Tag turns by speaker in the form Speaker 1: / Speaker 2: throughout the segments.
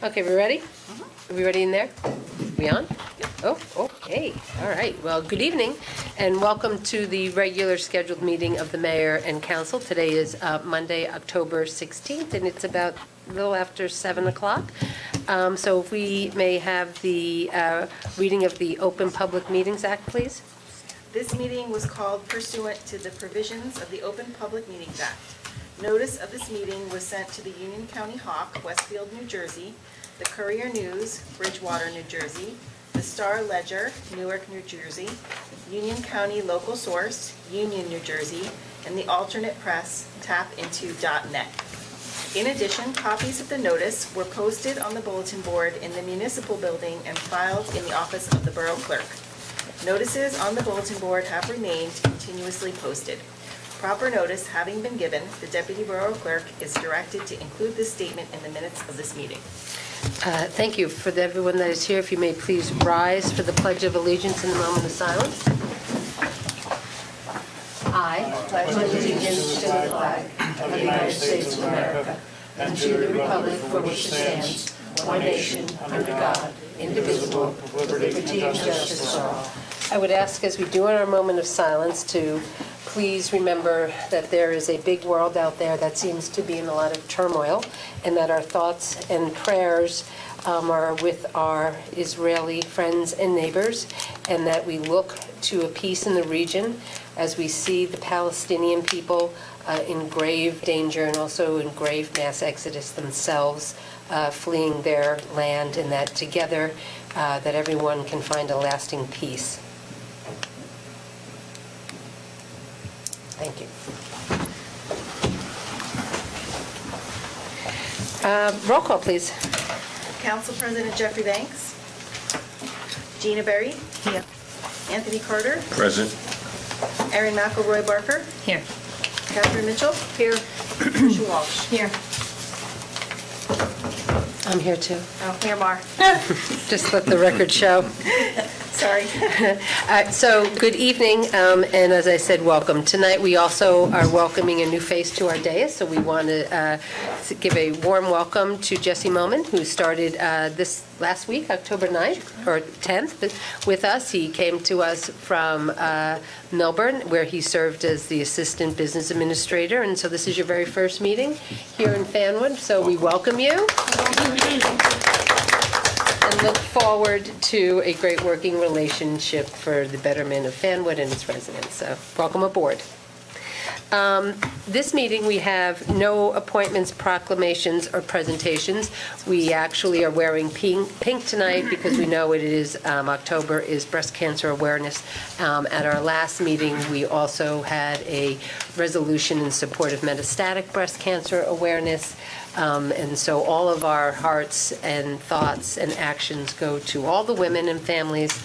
Speaker 1: Okay, we ready? Are we ready in there? We on? Oh, okay. All right. Well, good evening, and welcome to the regular scheduled meeting of the mayor and council. Today is Monday, October 16th, and it's about a little after 7 o'clock. So if we may have the reading of the Open Public Meetings Act, please.
Speaker 2: This meeting was called pursuant to the provisions of the Open Public Meetings Act. Notice of this meeting was sent to the Union County Hawk, Westfield, New Jersey, the Courier News, Bridgewater, New Jersey, the Star Ledger, Newark, New Jersey, Union County Local Source, Union, New Jersey, and the Alternate Press, tapinto.net. In addition, copies of the notice were posted on the bulletin board in the municipal building and filed in the office of the borough clerk. Notices on the bulletin board have remained continuously posted. Proper notice having been given, the deputy borough clerk is directed to include this statement in the minutes of this meeting.
Speaker 1: Thank you. For everyone that is here, if you may please rise for the Pledge of Allegiance in a moment of silence. I pledge allegiance to the flag of the United States of America and to the republic for which it stands, one nation, under God, indivisible, with liberty and justice for all. I would ask, as we do in our moment of silence, to please remember that there is a big world out there that seems to be in a lot of turmoil, and that our thoughts and prayers are with our Israeli friends and neighbors, and that we look to a peace in the region as we see the Palestinian people in grave danger and also in grave mass exodus themselves, fleeing their land, and that together that everyone can find a lasting peace. Thank you. Roll call, please.
Speaker 2: Council President Jeffrey Banks. Gina Berry.
Speaker 3: Here.
Speaker 2: Anthony Carter.
Speaker 4: Present.
Speaker 2: Erin McElroy Barker.
Speaker 3: Here.
Speaker 2: Catherine Mitchell. Here. Tricia Walsh.
Speaker 3: Here.
Speaker 1: I'm here too.
Speaker 2: Oh, here, Mar.
Speaker 1: Just let the record show.
Speaker 2: Sorry.
Speaker 1: So, good evening, and as I said, welcome. Tonight, we also are welcoming a new face to our dais, so we want to give a warm welcome to Jesse Moman, who started this last week, October 9th, or 10th, with us. He came to us from Melbourne, where he served as the Assistant Business Administrator, and so this is your very first meeting here in Fanwood, so we welcome you. And look forward to a great working relationship for the betterment of Fanwood and its residents. So, welcome aboard. This meeting, we have no appointments, proclamations, or presentations. We actually are wearing pink tonight because we know it is October is Breast Cancer Awareness. At our last meeting, we also had a resolution in support of metastatic breast cancer awareness. And so all of our hearts and thoughts and actions go to all the women and families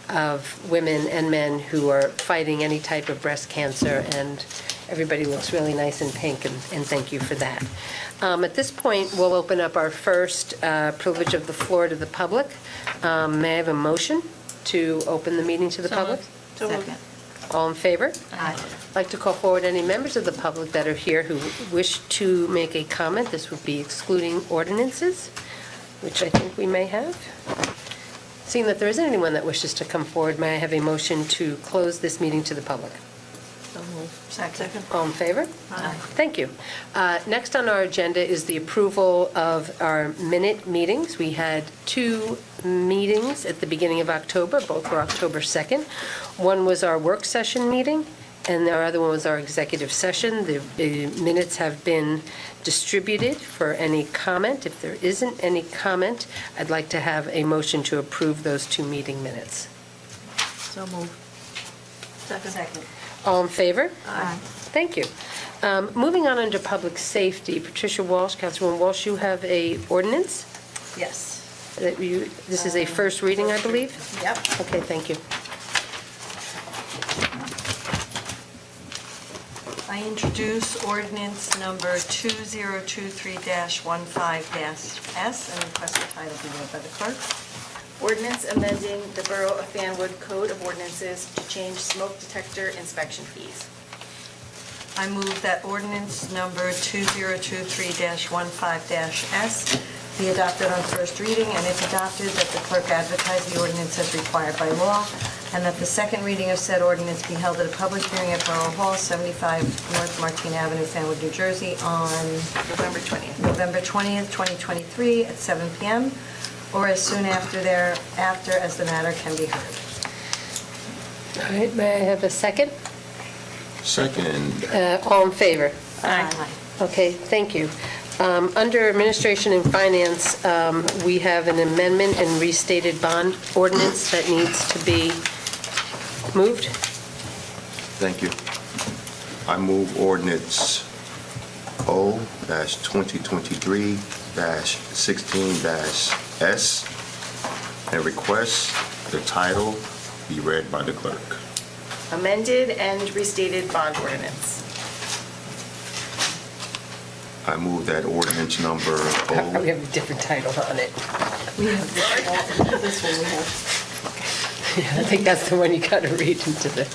Speaker 1: of women and men who are fighting any type of breast cancer, and everybody looks really nice in pink, and thank you for that. At this point, we'll open up our first privilege of the floor to the public. May I have a motion to open the meeting to the public?
Speaker 3: Second.
Speaker 1: All in favor?
Speaker 3: Aye.
Speaker 1: I'd like to call forward any members of the public that are here who wish to make a comment. This would be excluding ordinances, which I think we may have. Seeing that there isn't anyone that wishes to come forward, may I have a motion to close this meeting to the public?
Speaker 3: So moved. Second.
Speaker 1: All in favor?
Speaker 3: Aye.
Speaker 1: Thank you. Next on our agenda is the approval of our minute meetings. We had 2 meetings at the beginning of October, both were October 2nd. One was our work session meeting, and the other one was our executive session. The minutes have been distributed for any comment. If there isn't any comment, I'd like to have a motion to approve those 2 meeting minutes.
Speaker 3: So moved. Second.
Speaker 1: All in favor?
Speaker 3: Aye.
Speaker 1: Thank you. Moving on under public safety, Patricia Walsh, Councilwoman Walsh, you have a ordinance?
Speaker 3: Yes.
Speaker 1: This is a first reading, I believe?
Speaker 2: Yep.
Speaker 1: Okay, thank you.
Speaker 3: I introduce ordinance number 2023-15-S and request the title be read by the clerk.
Speaker 2: Ordinance amending the Borough of Fanwood Code of Ordinances to change smoke detector inspection fees.
Speaker 3: I move that ordinance number 2023-15-S be adopted on first reading, and if adopted, that the clerk advertise the ordinance as required by law, and that the second reading of said ordinance be held at a public hearing at Borough Hall, 75 North Martine Avenue, Fanwood, New Jersey, on
Speaker 2: November 20th.
Speaker 3: November 20th, 2023, at 7 p.m., or as soon thereafter as the matter can be heard.
Speaker 1: All right, may I have a second?
Speaker 4: Second.
Speaker 1: All in favor?
Speaker 3: Aye.
Speaker 1: Okay, thank you. Under Administration and Finance, we have an amendment and restated bond ordinance that needs to be moved.
Speaker 4: Thank you. I move ordinance O-2023-16-S and request the title be read by the clerk.
Speaker 2: Amended and restated bond ordinance.
Speaker 4: I move that ordinance number
Speaker 1: We
Speaker 4: O.
Speaker 1: have a different title on it.
Speaker 3: We have this one we have.
Speaker 1: Yeah, I think that's the one you got to read into the...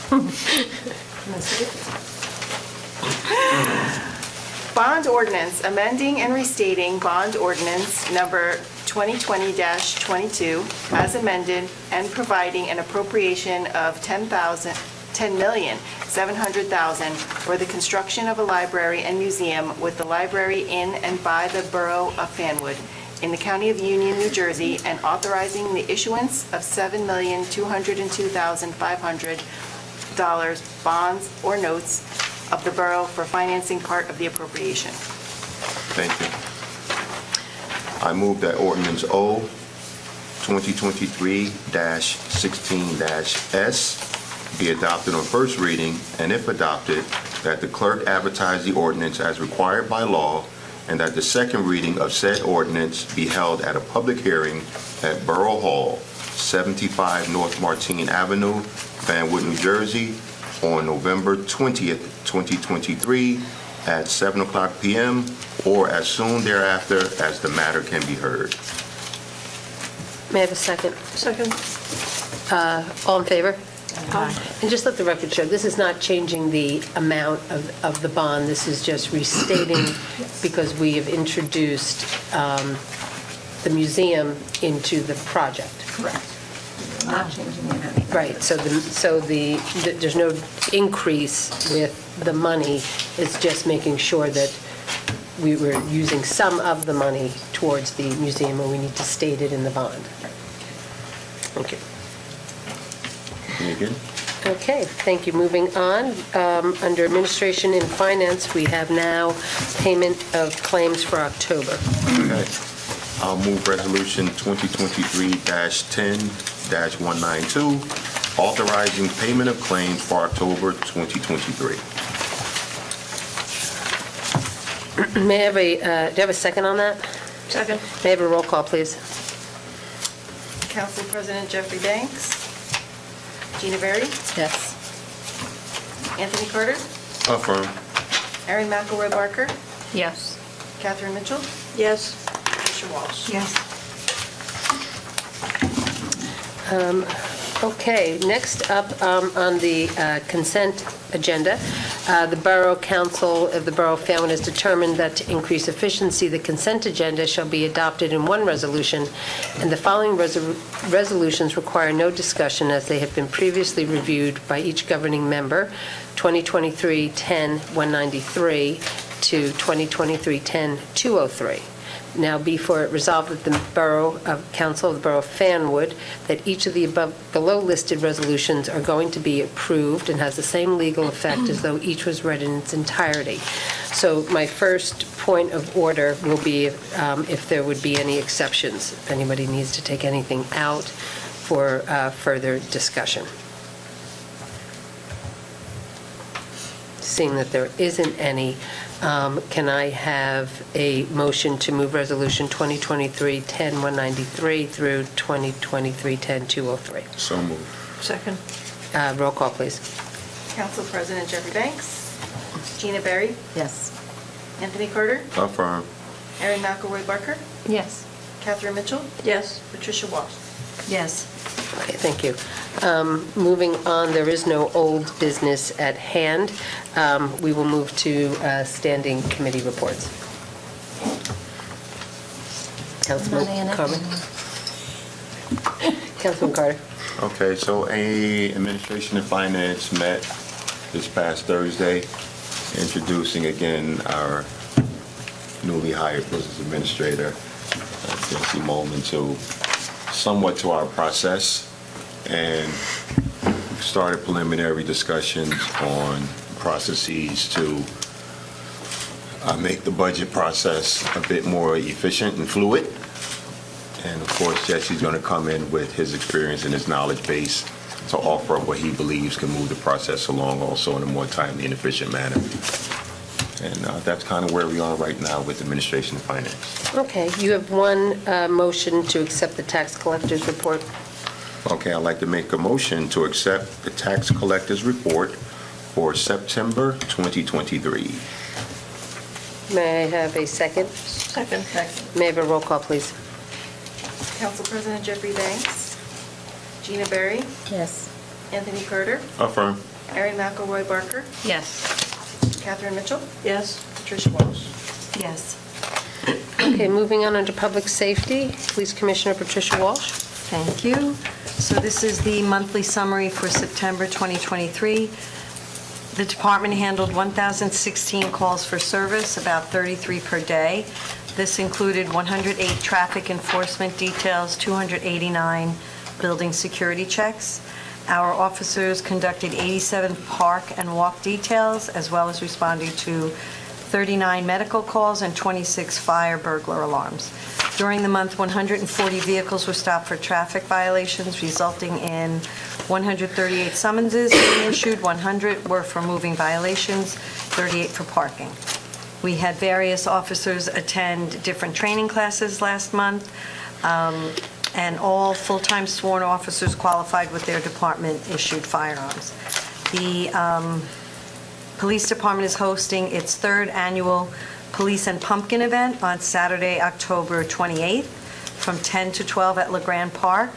Speaker 2: Bond ordinance, amending and restating bond ordinance number 2020-22 as amended and providing an appropriation of $10,700,000 for the construction of a library and museum with the library in and by the Borough of Fanwood in the County of Union, New Jersey, and authorizing the issuance of $7,202,500 bonds or notes of the borough for financing part of the appropriation.
Speaker 4: Thank you. I move that ordinance O 2023-16-S be adopted on first reading, and if adopted, that the clerk advertise the ordinance as required by law, and that the second reading of said ordinance be held at a public hearing at Borough Hall, 75 North Martine Avenue, Fanwood, New Jersey, on November 20th, 2023, at 7 o'clock p.m., or as soon thereafter as the matter can be heard.
Speaker 1: May I have a second?
Speaker 3: Second.
Speaker 1: All in favor?
Speaker 3: Aye.
Speaker 1: And just let the record show, this is not changing the amount of the bond, this is just restating because we have introduced the museum into the project.
Speaker 3: Correct. Not changing the amount.
Speaker 1: Right, so there's no increase with the money, it's just making sure that we were using some of the money towards the museum, and we need to state it in the bond. Thank you.
Speaker 4: Me again?
Speaker 1: Okay, thank you. Moving on, under Administration and Finance, we have now payment of claims for October.
Speaker 4: Okay. I'll move resolution 2023-10-192, authorizing payment of claims for October 2023.
Speaker 1: May I have do you have a second on that?
Speaker 3: Second.
Speaker 1: May I have a roll call, please?
Speaker 2: Council President Jeffrey Banks. Gina Berry.
Speaker 1: Yes.
Speaker 2: Anthony Carter.
Speaker 4: Affirm.
Speaker 2: Erin McElroy Barker.
Speaker 3: Yes.
Speaker 2: Catherine Mitchell.
Speaker 3: Yes.
Speaker 2: Tricia Walsh.
Speaker 3: Yes.
Speaker 1: Okay, next up on the consent agenda, the Borough Council of the Borough of Fanwood has determined that to increase efficiency, the consent agenda shall be adopted in one resolution, and the following resolutions require no discussion as they have been previously reviewed by each governing member, 2023-10-193 to 2023-10-203. Now, be for it resolved that the Borough Council of the Borough of Fanwood, that each of the below listed resolutions are going to be approved and has the same legal effect as though each was read in its entirety. So my first point of order will be if there would be any exceptions, if anybody needs to take anything out for further discussion. Seeing that there isn't any, can I have a motion to move Resolution 2023-10-193 through 2023-10-203?
Speaker 4: So moved.
Speaker 3: Second.
Speaker 1: Roll call, please.
Speaker 2: Council President Jeffrey Banks. Gina Berry.
Speaker 3: Yes.
Speaker 2: Anthony Carter.
Speaker 4: Affirm.
Speaker 2: Erin McElroy Barker.
Speaker 3: Yes.
Speaker 2: Catherine Mitchell.
Speaker 3: Yes.
Speaker 2: Patricia Walsh.
Speaker 3: Yes.
Speaker 1: Okay, thank you. Moving on, there is no old business at hand. We will move to standing committee reports. Councilman Carmen. Councilman Carter.
Speaker 4: Okay, so Administration and Finance met this past Thursday, introducing again our newly hired business administrator, Jesse Molman, to our process, and started preliminary discussions on processes to make the budget process a bit more efficient and fluid. And of course, Jesse's going to come in with his experience and his knowledge base to offer up what he believes can move the process along also in a more timely and efficient manner. And that's kind of where we are right now with Administration and Finance.
Speaker 1: Okay, you have one motion to accept the tax collector's report.
Speaker 4: Okay, I'd like to make a motion to accept the tax collector's report for September 2023.
Speaker 1: May I have a second?
Speaker 2: Second.
Speaker 1: May I have a roll call, please?
Speaker 2: Council President Jeffrey Banks, Gina Berry,
Speaker 1: Yes.
Speaker 2: Anthony Carter,
Speaker 4: Affirm.
Speaker 2: Erin McElroy Barker,
Speaker 1: Yes.
Speaker 2: Catherine Mitchell,
Speaker 1: Yes.
Speaker 2: Patricia Walsh.
Speaker 3: Yes.
Speaker 1: Okay, moving on into public safety, Police Commissioner Patricia Walsh.
Speaker 3: Thank you. So this is the monthly summary for September 2023. The department handled 1,016 calls for service, about 33 per day. This included 108 traffic enforcement details, 289 building security checks. Our officers conducted 87 park and walk details, as well as responding to 39 medical calls and 26 fire burglar alarms. During the month, 140 vehicles were stopped for traffic violations, resulting in 138 summonses being issued, 100 were for moving violations, 38 for parking. We had various officers attend different training classes last month, and all full-time sworn officers qualified with their department-issued firearms. The police department is hosting its third annual Police and Pumpkin event on Saturday, October 28th, from 10 to 12 at LeGrand Park.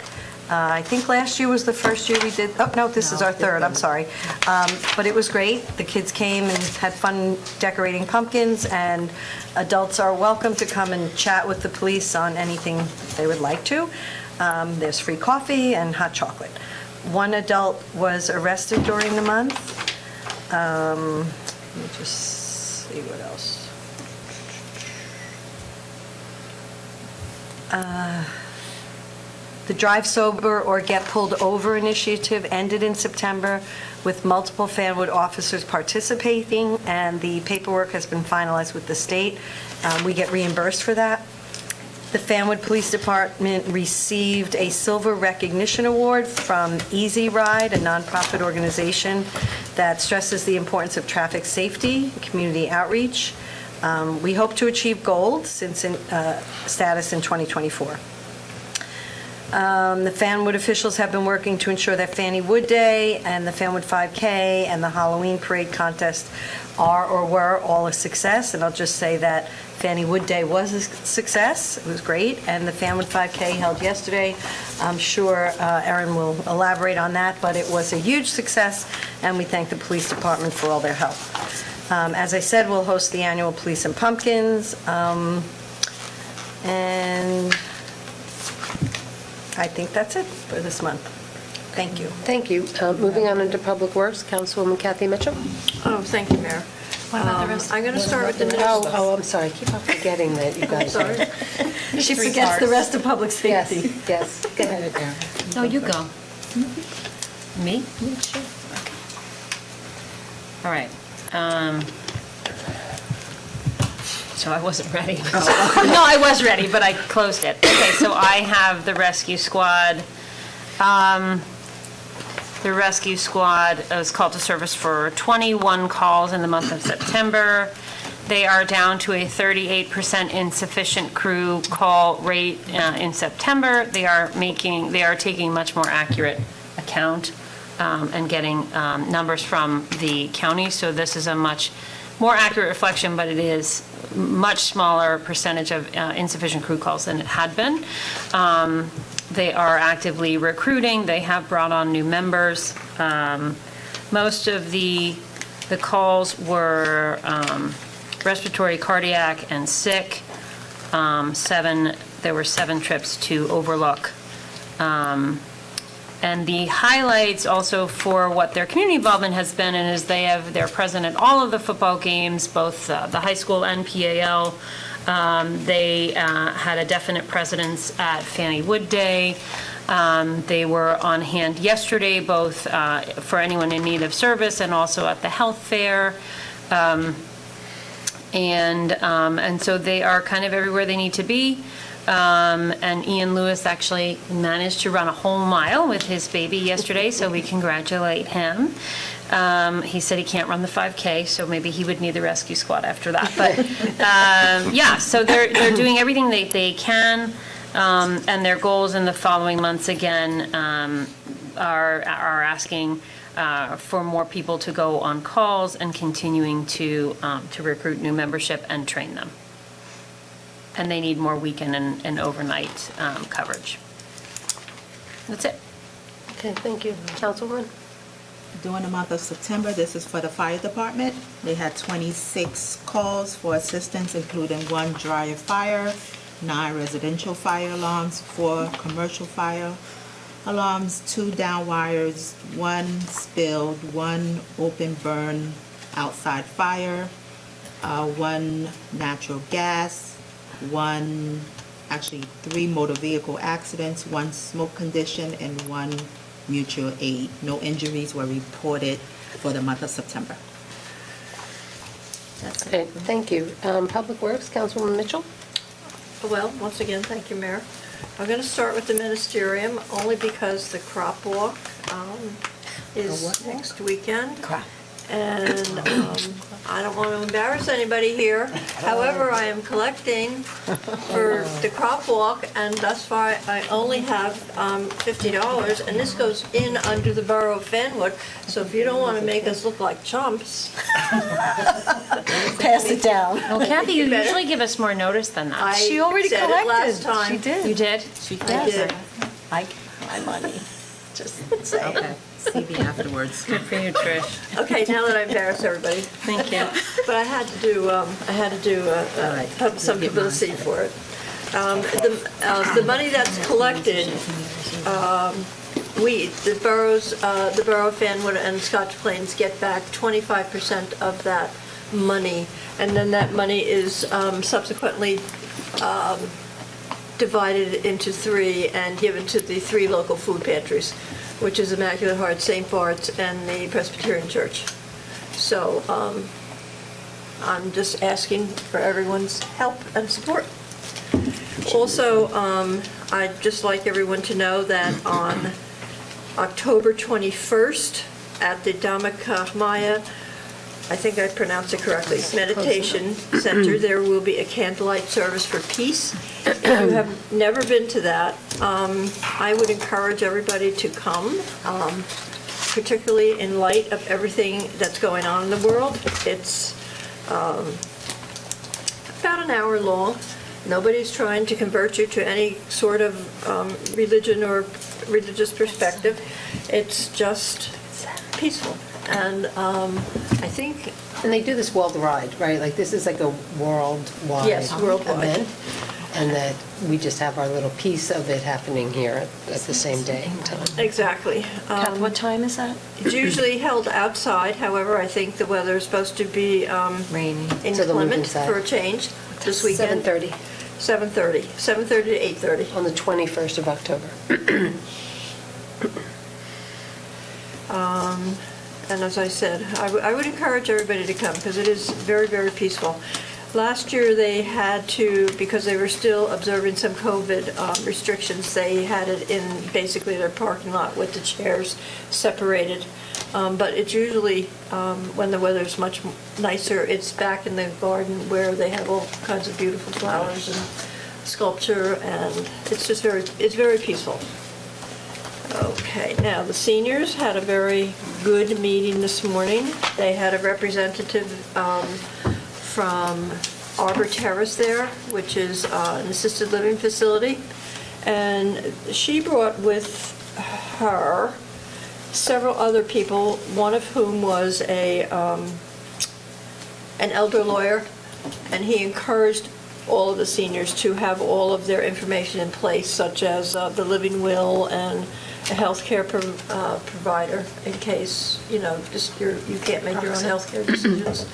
Speaker 3: I think last year was the first year we did, oh, no, this is our third, I'm sorry. But it was great. The kids came and had fun decorating pumpkins, and adults are welcome to come and chat with the police on anything they would like to. There's free coffee and hot chocolate. One adult was arrested during the month. Let me just see what else. The Drive Sober or Get Pulled Over initiative ended in September with multiple Fanwood officers participating, and the paperwork has been finalized with the state. We get reimbursed for that. The Fanwood Police Department received a Silver Recognition Award from Easy Ride, a nonprofit organization that stresses the importance of traffic safety, community outreach. We hope to achieve gold status in 2024. The Fanwood officials have been working to ensure that Fanwood Day and the Fanwood 5K and the Halloween Parade contest are or were all a success. And I'll just say that Fanwood Day was a success. It was great. And the Fanwood 5K held yesterday. I'm sure Erin will elaborate on that, but it was a huge success, and we thank the police department for all their help. As I said, we'll host the annual Police and Pumpkins, and I think that's it for this month. Thank you.
Speaker 1: Thank you. Moving on into Public Works, Councilwoman Kathy Mitchell.
Speaker 5: Oh, thank you, Mayor. I'm going to start with the news.
Speaker 1: Oh, I'm sorry. I keep on forgetting that you guys are.
Speaker 3: She forgets the rest of public safety.
Speaker 1: Yes. Go ahead.
Speaker 5: No, you go. Me? Sure. All right. So I wasn't ready. No, I was ready, but I closed it. Okay, so I have the rescue squad. The rescue squad was called to service for 21 calls in the month of September. They are down to a 38% insufficient crew call rate in September. They are taking much more accurate account and getting numbers from the county. So this is a much more accurate reflection, but it is much smaller percentage of insufficient crew calls than it had been. They are actively recruiting. They have brought on new members. Most of the calls were respiratory, cardiac, and sick. there were 7 trips to Overlook. And the highlights also for what their community involvement has been, and is they're present at all of the football games, both the high school and PAL. They had a definite presence at Fanwood Day. They were on hand yesterday, both for anyone in need of service and also at the health fair. And so they are kind of everywhere they need to be. And Ian Lewis actually managed to run a whole mile with his baby yesterday, so we congratulate him. He said he can't run the 5K, so maybe he would need the rescue squad after that. But yeah, so they're doing everything they can, and their goals in the following months again are asking for more people to go on calls and continuing to recruit new membership and train them. And they need more weekend and overnight coverage. That's it.
Speaker 1: Okay, thank you. Councilwoman?
Speaker 6: During the month of September, this is for the fire department. They had 26 calls for assistance, including 1 dryer fire, 9 residential fire alarms, 4 commercial fire alarms, 2 down wires, 1 spilled, 1 open burn outside fire, 1 natural gas, 3 motor vehicle accidents, 1 smoke condition, and 1 mutual aid. No injuries were reported for the month of September. That's
Speaker 1: Okay,
Speaker 6: it.
Speaker 1: thank you. Public Works, Councilwoman Mitchell?
Speaker 7: Well, once again, thank you, Mayor. I'm going to start with the ministerium, only because the crop walk is next weekend.
Speaker 3: Crap.
Speaker 7: And I don't want to embarrass anybody here. However, I am collecting for the crop walk, and thus far, I only have $50, and this goes in under the borough of Fanwood. So if you don't want to make us look like chumps,
Speaker 3: Pass it down.
Speaker 5: Well, Kathy, you
Speaker 7: better.
Speaker 5: usually give us more notice than that.
Speaker 7: I
Speaker 3: She already
Speaker 7: said it
Speaker 3: collected.
Speaker 7: last time.
Speaker 3: She did.
Speaker 5: You did?
Speaker 3: She
Speaker 7: I did.
Speaker 3: I, my money. Just saying.
Speaker 6: Okay, see me afterwards.
Speaker 5: Good for you, Trish.
Speaker 7: Okay, now that I embarrassed everybody.
Speaker 5: Thank you.
Speaker 7: But I had to do some publicity for it. The money that's collected, the borough of Fanwood and Scotch Plains get back 25% of that money, and then that money is subsequently divided into 3 and given to the 3 local food pantries, which is Immaculate Heart, St. Bart's, and the Presbyterian Church. So I'm just asking for everyone's help and support. Also, I'd just like everyone to know that on October 21st at the Dhamaka Maya, I think I pronounced it correctly, Meditation Center, there will be a candlelight service for peace. If you have never been to that, I would encourage everybody to come, particularly in light of everything that's going on in the world. It's about an hour long. Nobody's trying to convert you to any sort of religion or religious perspective. It's just peaceful. And I think...
Speaker 1: And they do this worldwide, right? Like, this is like a worldwide
Speaker 7: Yes, worldwide.
Speaker 1: event, and that we just have our little piece of it happening here at the same day and time.
Speaker 7: Exactly.
Speaker 3: Kath, what time is that?
Speaker 7: It's usually held outside, however, I think the weather is supposed to be
Speaker 3: Rainy.
Speaker 1: So they'll move
Speaker 7: inclement
Speaker 1: inside.
Speaker 7: for a change this weekend.
Speaker 1: 7:30
Speaker 7: 7:30 to 8:30.
Speaker 1: on the 21st of October.
Speaker 7: And as I said, I would encourage everybody to come because it is very, very peaceful. Last year, they had to, because they were still observing some COVID restrictions, they had it in basically their parking lot with the chairs separated. But it's usually, when the weather's much nicer, it's back in the garden where they have all kinds of beautiful flowers and sculpture, and it's just it's very peaceful. Okay, now the seniors had a very good meeting this morning. They had a representative from Arbor Terrace there, which is an assisted living facility. And she brought with her several other people, one of whom was an elder lawyer, and he encouraged all of the seniors to have all of their information in place, such as the living will and a healthcare provider, in case, just you can't make your own healthcare decisions.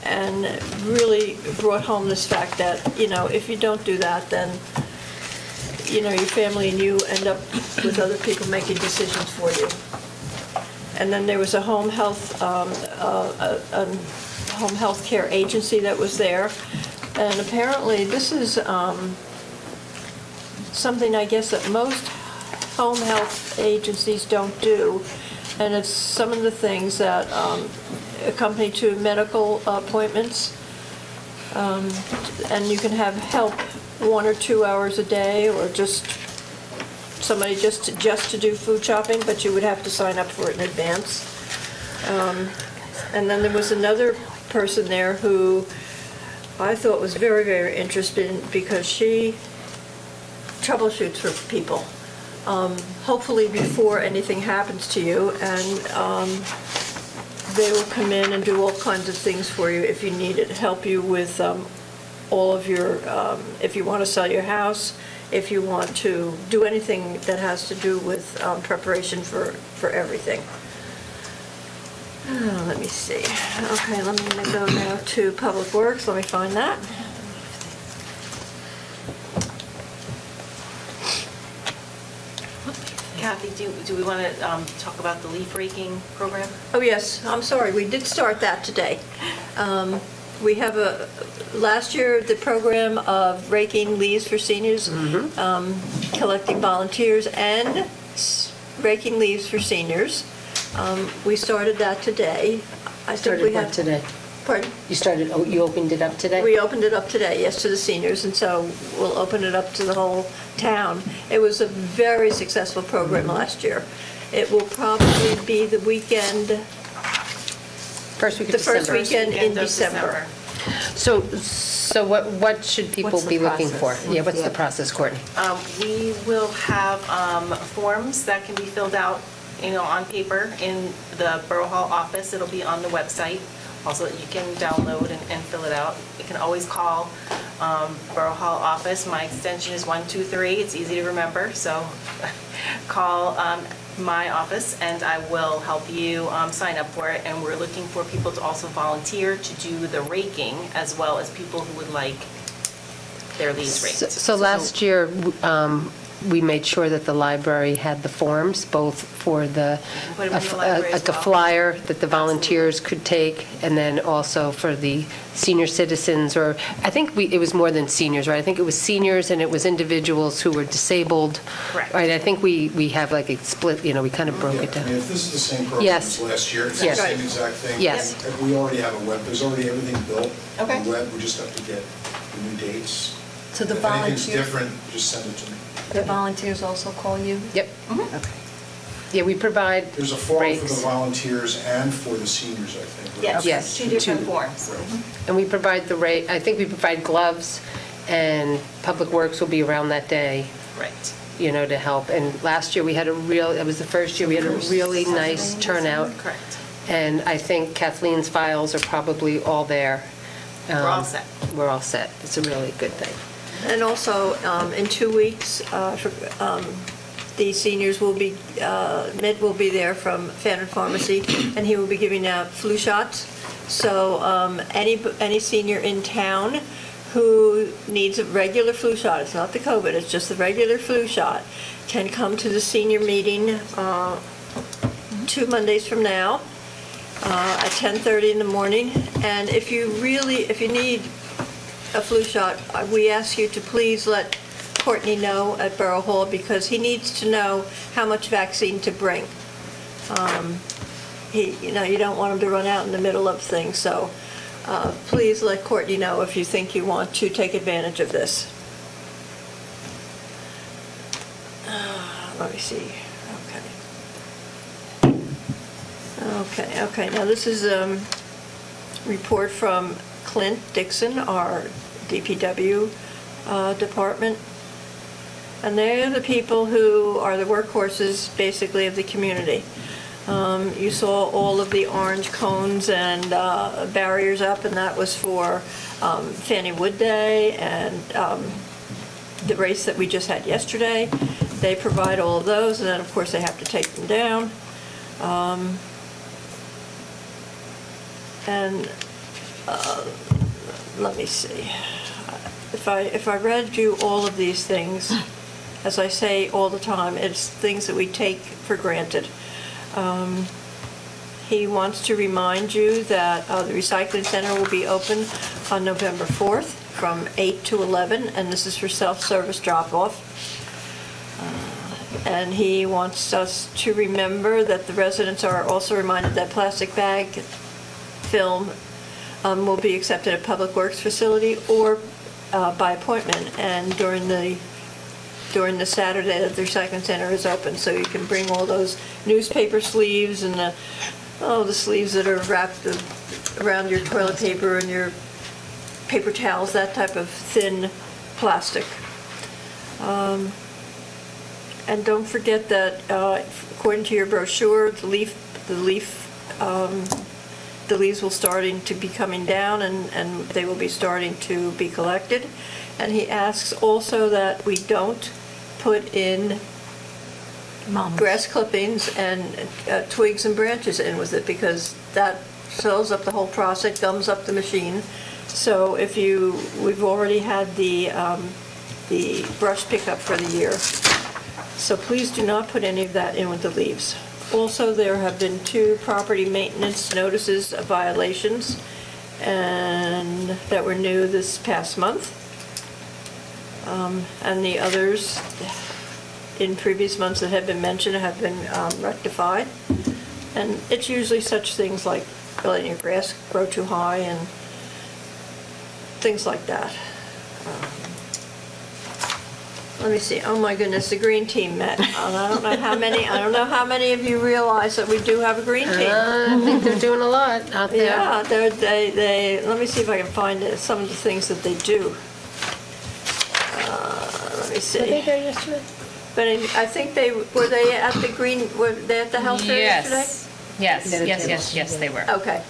Speaker 7: And really brought home this fact that, if you don't do that, then, your family and you end up with other people making decisions for you. And then there was a home health care agency that was there. And apparently, this is something, I guess, that most home health agencies don't do. And it's some of the things that accompany to medical appointments. And you can have help 1 or 2 hours a day, or just somebody just to do food shopping, but you would have to sign up for it in advance. And then there was another person there who I thought was very, very interesting, because she troubleshoots for people, hopefully before anything happens to you, and they will come in and do all kinds of things for you if you need it, help you with all of your, if you want to sell your house, if you want to do anything that has to do with preparation for everything. Let me see. Okay, let me go now to Public Works. Let me find that.
Speaker 2: Kathy, do we want to talk about the leaf raking program?
Speaker 7: Oh, yes, I'm sorry, we did start that today. We have last year, the program of raking leaves for seniors, collecting volunteers and raking leaves for seniors. We started that today. I think we have
Speaker 1: today?
Speaker 7: Pardon?
Speaker 1: You opened it up today?
Speaker 7: We opened it up today, yes, to the seniors, and so we'll open it up to the whole town. It was a very successful program last year. It will probably be the weekend, the first weekend in December.
Speaker 1: So what should people
Speaker 3: What's the
Speaker 1: be looking for?
Speaker 3: process?
Speaker 1: Yeah, what's the process, Courtney?
Speaker 2: We will have forms that can be filled out, on paper in the Borough Hall office. It'll be on the website. Also, you can download and fill it out. You can always call Borough Hall office. My extension is 123. It's easy to remember, so call my office and I will help you sign up for it. And we're looking for people to also volunteer to do the raking, as well as people who would like their leaves raked.
Speaker 1: So last year, we made sure that the library had the forms, both for the,
Speaker 2: Put them in the library as
Speaker 1: like a
Speaker 2: well.
Speaker 1: flyer that the volunteers could take, and then also for the senior citizens, or I think it was more than seniors, right? I think it was seniors and it was individuals who were disabled.
Speaker 2: Correct.
Speaker 1: Right, I think we have like a split, we kind of broke it
Speaker 8: Yeah,
Speaker 1: down.
Speaker 8: if this is the same program
Speaker 1: Yes.
Speaker 8: as last year, it's the
Speaker 1: Yes.
Speaker 8: same exact thing.
Speaker 1: Yes.
Speaker 8: And we already have a web, there's already everything built on
Speaker 2: Okay.
Speaker 8: the web, we just have to get the new dates.
Speaker 3: So the
Speaker 8: If anything's
Speaker 3: volunteer,
Speaker 8: different, just send it to me.
Speaker 3: the volunteers also call you?
Speaker 1: Yep.
Speaker 3: Okay.
Speaker 1: Yeah, we provide
Speaker 8: There's a form for the
Speaker 1: breaks.
Speaker 8: volunteers and for the seniors, I think. right?
Speaker 2: Yes,
Speaker 1: Yes,
Speaker 2: two different
Speaker 1: two.
Speaker 2: forms.
Speaker 8: Right.
Speaker 1: And we provide I think we provide gloves, and Public Works will be around that day,
Speaker 2: Right.
Speaker 1: to help. And last year, it was the first year, we had a really nice turnout.
Speaker 2: Correct.
Speaker 1: And I think Kathleen's files are probably all there.
Speaker 2: We're all set.
Speaker 1: We're all set. It's a really good thing.
Speaker 7: And also, in 2 weeks, the seniors will be, Mitt will be there from Fanwood Pharmacy, and he will be giving out flu shots. So any senior in town who needs a regular flu shot, it's not the COVID, it's just the regular flu shot, can come to the senior meeting 2 Mondays from now at 10:30 in the morning. And if you need a flu shot, we ask you to please let Courtney know at Borough Hall, because he needs to know how much vaccine to bring. You don't want him to run out in the middle of things, so please let Courtney know if you think you want to take advantage of this. Let me see. Okay, now this is a report from Clint Dixon, our DPW department. And they're the people who are the workhorses, basically, of the community. You saw all of the orange cones and barriers up, and that was for Fanwood Day and the race that we just had yesterday. They provide all of those, and then, of course, they have to take them down. Let me see. If I read you all of these things, as I say all the time, it's things that we take for granted. He wants to remind you that the recycling center will be open on November 4th from 8 to 11, and this is for self-service drop-off. And he wants us to remember that the residents are also reminded that plastic bag film will be accepted at Public Works facility or by appointment, and during the Saturday that the recycling center is open, so you can bring all those newspaper sleeves and the sleeves that are wrapped around your toilet paper and your paper towels, that type of thin plastic. And don't forget that according to your brochure, the leaves will starting to be coming down, and they will be starting to be collected. And he asks also that we don't put in grass clippings and twigs and branches in with it, because that slows up the whole process, gums up the machine. So we've already had the brush pickup for the year. So please do not put any of that in with the leaves. Also, there have been 2 property maintenance notices of violations and that were new this past month. And the others in previous months that have been mentioned have been rectified. And it's usually such things like letting your grass grow too high and things like that. Let me see. Oh my goodness, the green team met. And I don't know how many of you realize that we do have a green team.
Speaker 1: I think they're doing a lot out there.
Speaker 7: Yeah, they. Let me see if I can find some of the things that they do. Let me see.
Speaker 1: Were they there yesterday?
Speaker 7: But I think were they at the health fair yesterday?
Speaker 5: Yes, they were.
Speaker 7: Okay.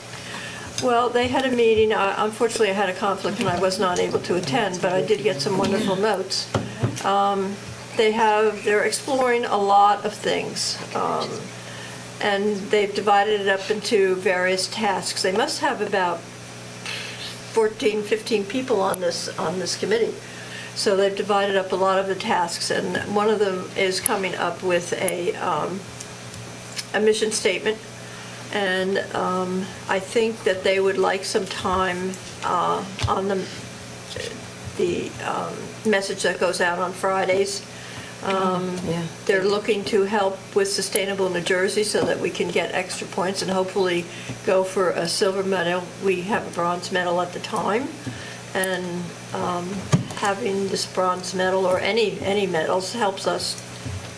Speaker 7: Well, they had a meeting. Unfortunately, I had a conflict and I was not able to attend, but I did get some wonderful notes. They're exploring a lot of things, and they've divided it up into various tasks. They must have about 14, 15 people on this committee. So they've divided up a lot of the tasks, and one of them is coming up with a mission statement. And I think that they would like some time on the message that goes out on Fridays. They're looking to help with Sustainable New Jersey so that we can get extra points and hopefully go for a silver medal. We have a bronze medal at the time, and having this bronze medal or any medals helps us.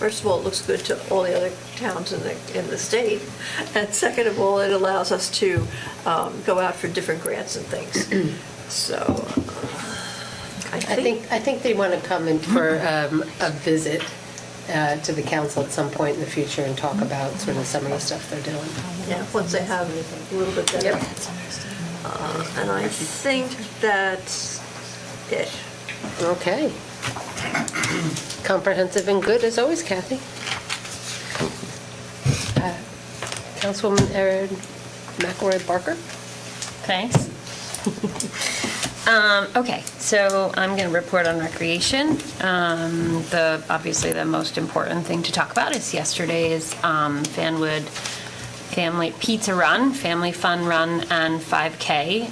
Speaker 7: First of all, it looks good to all the other towns in the state, and second of all, it allows us to go out for different grants and things. So
Speaker 1: I think they want to come in for a visit to the council at some point in the future and talk about sort of some of the stuff they're doing.
Speaker 7: yeah, once they have a little bit better.
Speaker 1: Yep.
Speaker 7: And I think that's it.
Speaker 1: Okay. Comprehensive and good as always, Kathy. Councilwoman Erin McElroy Barker.
Speaker 5: Thanks. Okay, so I'm going to report on recreation. Obviously, the most important thing to talk about is yesterday's Fanwood Family Pizza Run, Family Fun Run, and 5K.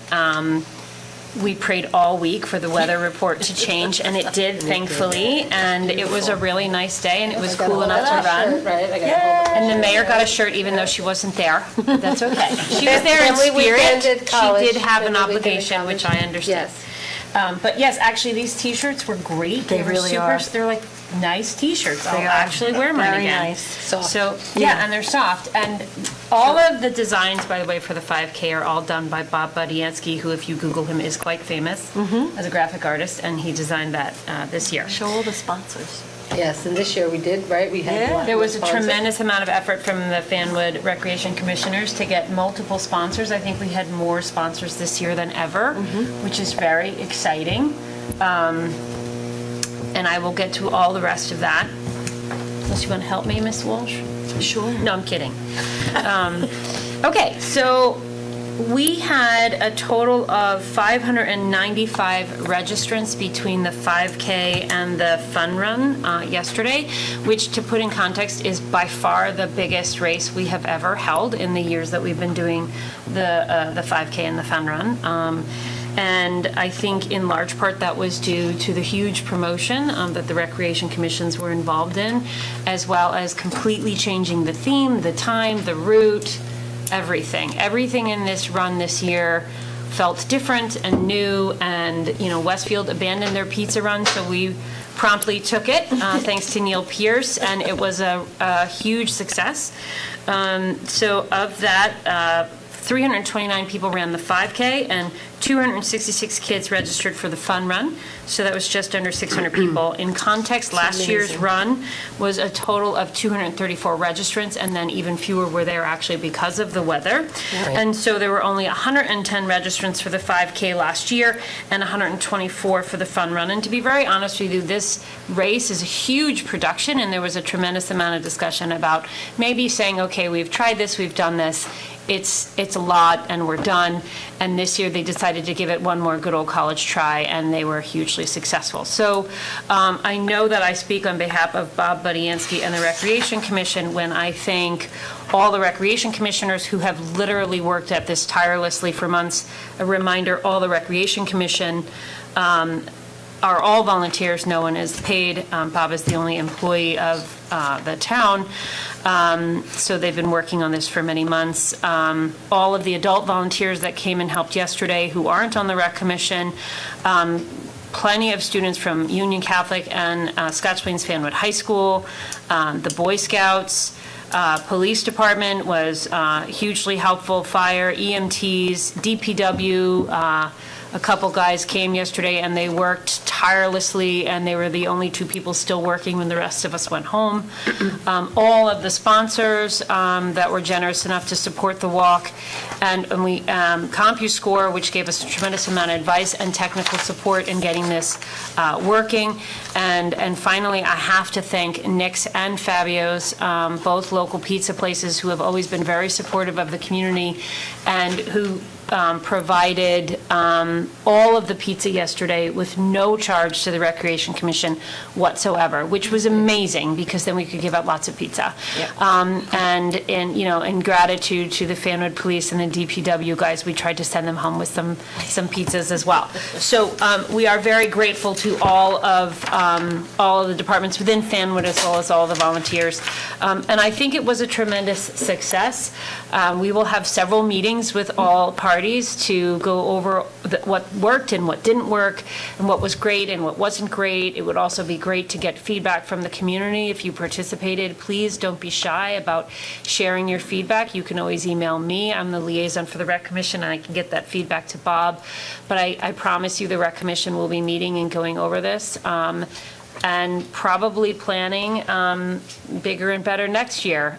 Speaker 5: We prayed all week for the weather report to change, and it did, thankfully. And it was a really nice day, and it was cool enough to run. And the mayor got a shirt, even though she wasn't there. That's okay. She was there in spirit. She did have an obligation, which I understand.
Speaker 1: Yes.
Speaker 5: But yes, actually, these T-shirts were great.
Speaker 3: They
Speaker 5: were
Speaker 3: really
Speaker 5: super,
Speaker 3: are.
Speaker 5: They're like nice T-shirts. I'll
Speaker 3: They are.
Speaker 5: actually wear mine
Speaker 3: Very
Speaker 5: again.
Speaker 3: nice.
Speaker 1: Soft.
Speaker 5: So, yeah, and they're soft. And all of the designs, by the way, for the 5K are all done by Bob Budiansky, who, if you Google him, is quite famous as a graphic artist, and he designed that this year.
Speaker 3: Show all the sponsors.
Speaker 1: Yes, and this year we did, right? We had
Speaker 7: Yeah.
Speaker 1: one
Speaker 5: There was a
Speaker 1: sponsor.
Speaker 5: tremendous amount of effort from the Fanwood Recreation Commissioners to get multiple sponsors. I think we had more sponsors this year than ever, which is very exciting. And I will get to all the rest of that. Unless you want to help me, Ms. Walsh?
Speaker 7: Sure.
Speaker 5: No, I'm kidding. Okay, so we had a total of 595 registrants between the 5K and the fun run yesterday, which, to put in context, is by far the biggest race we have ever held in the years that we've been doing the 5K and the fun run. And I think in large part that was due to the huge promotion that the recreation commissions were involved in, as well as completely changing the theme, the time, the route, everything. Everything in this run this year felt different and new, and, Westfield abandoned their pizza run, so we promptly took it, thanks to Neil Pierce, and it was a huge success. So of that, 329 people ran the 5K, and 266 kids registered for the fun run, so that was just under 600 people. In context, last year's run was a total of 234 registrants, and then even fewer were there actually because of the weather. And so there were only 110 registrants for the 5K last year and 124 for the fun run. And to be very honest with you, this race is a huge production, and there was a tremendous amount of discussion about maybe saying, okay, we've tried this, we've done this, it's a lot and we're done. And this year they decided to give it one more good old college try, and they were hugely successful. So I know that I speak on behalf of Bob Budiansky and the Recreation Commission when I thank all the Recreation Commissioners who have literally worked at this tirelessly for months. A reminder, all the Recreation Commission are all volunteers. No one is paid. Bob is the only employee of the town. So they've been working on this for many months. All of the adult volunteers that came and helped yesterday who aren't on the Rec Commission, plenty of students from Union Catholic and Scotch Plains Fanwood High School, the Boy Scouts, Police Department was hugely helpful, fire, EMTs, DPW, a couple guys came yesterday and they worked tirelessly, and they were the only two people still working when the rest of us went home. All of the sponsors that were generous enough to support the walk, and we CompuScore, which gave us a tremendous amount of advice and technical support in getting this working. And finally, I have to thank Nick's and Fabio's, both local pizza places who have always been very supportive of the community and who provided all of the pizza yesterday with no charge to the Recreation Commission whatsoever, which was amazing because then we could give out lots of pizza. And in gratitude to the Fanwood Police and the DPW guys, we tried to send them home with some pizzas as well. So we are very grateful to all of the departments within Fanwood as well as all the volunteers. And I think it was a tremendous success. We will have several meetings with all parties to go over what worked and what didn't work, and what was great and what wasn't great. It would also be great to get feedback from the community. If you participated, please don't be shy about sharing your feedback. You can always email me. I'm the liaison for the Rec Commission, and I can get that feedback to Bob. But I promise you the Rec Commission will be meeting and going over this. And probably planning bigger and better next year.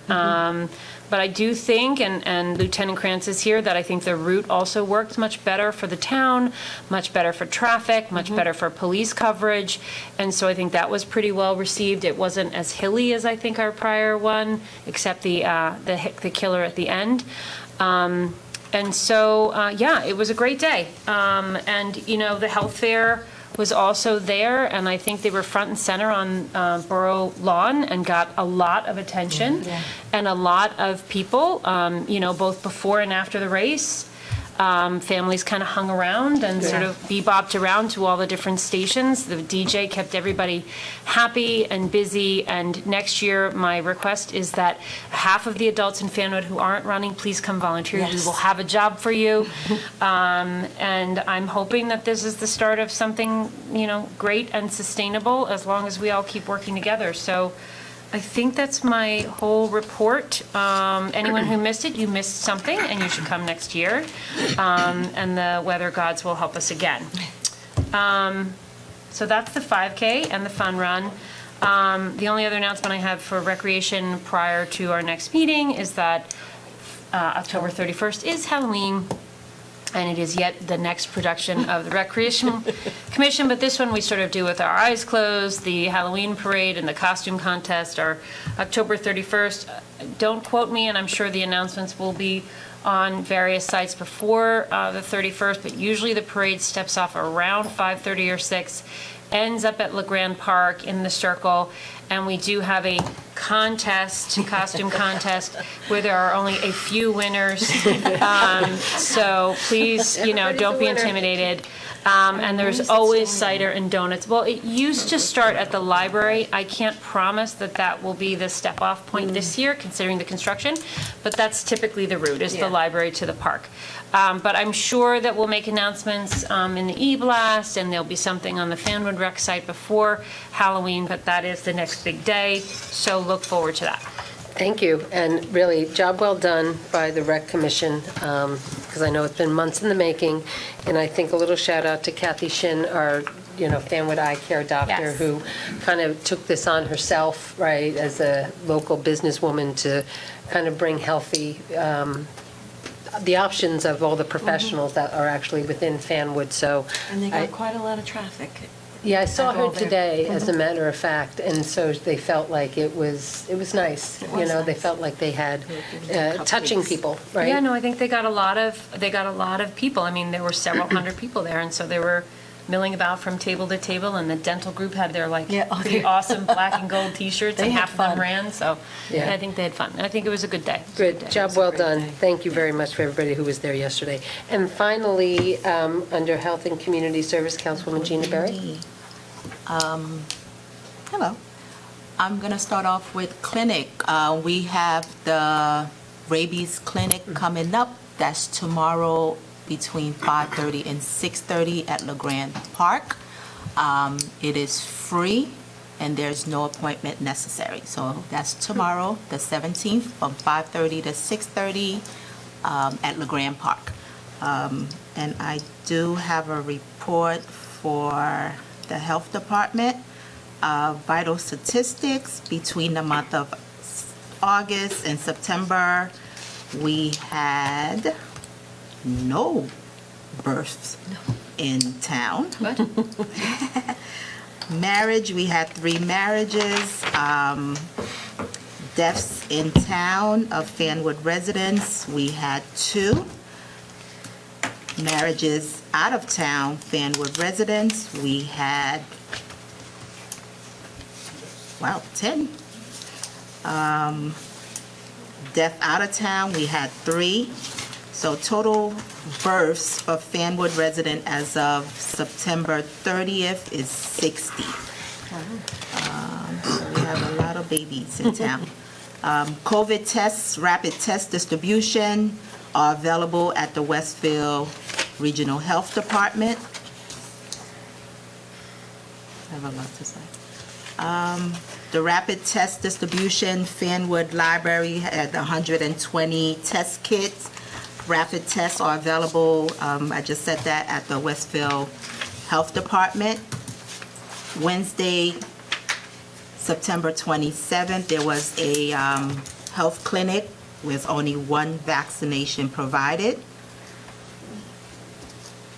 Speaker 5: But I do think, and Lieutenant Krantz is here, that I think the route also worked much better for the town, much better for traffic, much better for police coverage. And so I think that was pretty well received. It wasn't as hilly as I think our prior one, except the killer at the end. And so, it was a great day. And, the health fair was also there, and I think they were front and center on Borough Lawn and got a lot of attention and a lot of people, both before and after the race. Families kind of hung around and sort of bebopped around to all the different stations. The DJ kept everybody happy and busy, and next year my request is that half of the adults in Fanwood who aren't running, please come volunteer. We will have a job for you. And I'm hoping that this is the start of something, great and sustainable as long as we all keep working together. So I think that's my whole report. Anyone who missed it, you missed something, and you should come next year. And the weather gods will help us again. So that's the 5K and the fun run. The only other announcement I have for recreation prior to our next meeting is that October 31st is Halloween, and it is yet the next production of the Recreation Commission, but this one we sort of do with our eyes closed. The Halloween parade and the costume contest are October 31st. Don't quote me, and I'm sure the announcements will be on various sites before the 31st, but usually the parade steps off around 5:30 or 6, ends up at LeGrand Park in the circle, and we do have a costume contest, where there are only a few winners. So please, don't be intimidated. And there's always cider and donuts. Well, it used to start at the library. I can't promise that that will be the step-off point this year, considering the construction, but that's typically the route, is the library to the park. But I'm sure that we'll make announcements in the e-blast, and there'll be something on the Fanwood Rec site before Halloween, but that is the next big day, so look forward to that.
Speaker 1: Thank you, and really, job well done by the Rec Commission, because I know it's been months in the making, and I think a little shout out to Kathy Shin, our, Fanwood Eye Care doctor,
Speaker 5: Yes.
Speaker 1: who kind of took this on herself, right, as a local businesswoman to kind of bring healthy, the options of all the professionals that are actually within Fanwood, so.
Speaker 3: And they
Speaker 1: I-
Speaker 3: got quite a lot of traffic.
Speaker 1: Yeah, I saw
Speaker 3: At all
Speaker 1: her
Speaker 3: there.
Speaker 1: today, as a matter of fact, and so they felt like it was nice.
Speaker 3: It was
Speaker 1: They
Speaker 3: nice.
Speaker 1: felt like they had
Speaker 3: Cupcakes.
Speaker 1: touching people, right?
Speaker 5: Yeah, no, I think they got a lot of people. I mean, there were several hundred people there, and so they were milling about from table to table, and the dental group had their pretty awesome black and gold T-shirts,
Speaker 3: They
Speaker 5: and
Speaker 3: had
Speaker 5: half of them
Speaker 3: fun.
Speaker 5: ran, so
Speaker 1: Yeah.
Speaker 5: I think they had fun. I think it was a good day.
Speaker 1: Good, job well done.
Speaker 3: day.
Speaker 1: Thank you very much for everybody who was there yesterday. And finally, under Health and Community Service, Councilwoman Gina Berry.
Speaker 6: Hello. I'm going to start off with clinic. We have the rabies clinic coming up. That's tomorrow between 5:30 and 6:30 at LeGrand Park. It is free and there's no appointment necessary. So that's tomorrow, the 17th, from 5:30 to 6:30 at LeGrand Park. And I do have a report for the health department. Vital statistics between the month of August and September, we had no births in town. Marriage, we had 3 marriages. Deaths in town of Fanwood residents, we had 2. Marriages out of town, Fanwood residents, we had 10. Death out of town, we had 3. So total births for Fanwood resident as of September 30th is 60. So we have a lot of babies in town. COVID tests, rapid test distribution are available at the Westfield Regional Health Department. I have a lot to say. The rapid test distribution, Fanwood Library had 120 test kits. Rapid tests are available, I just said that, at the Westfield Health Department. Wednesday, September 27th, there was a health clinic with only 1 vaccination provided.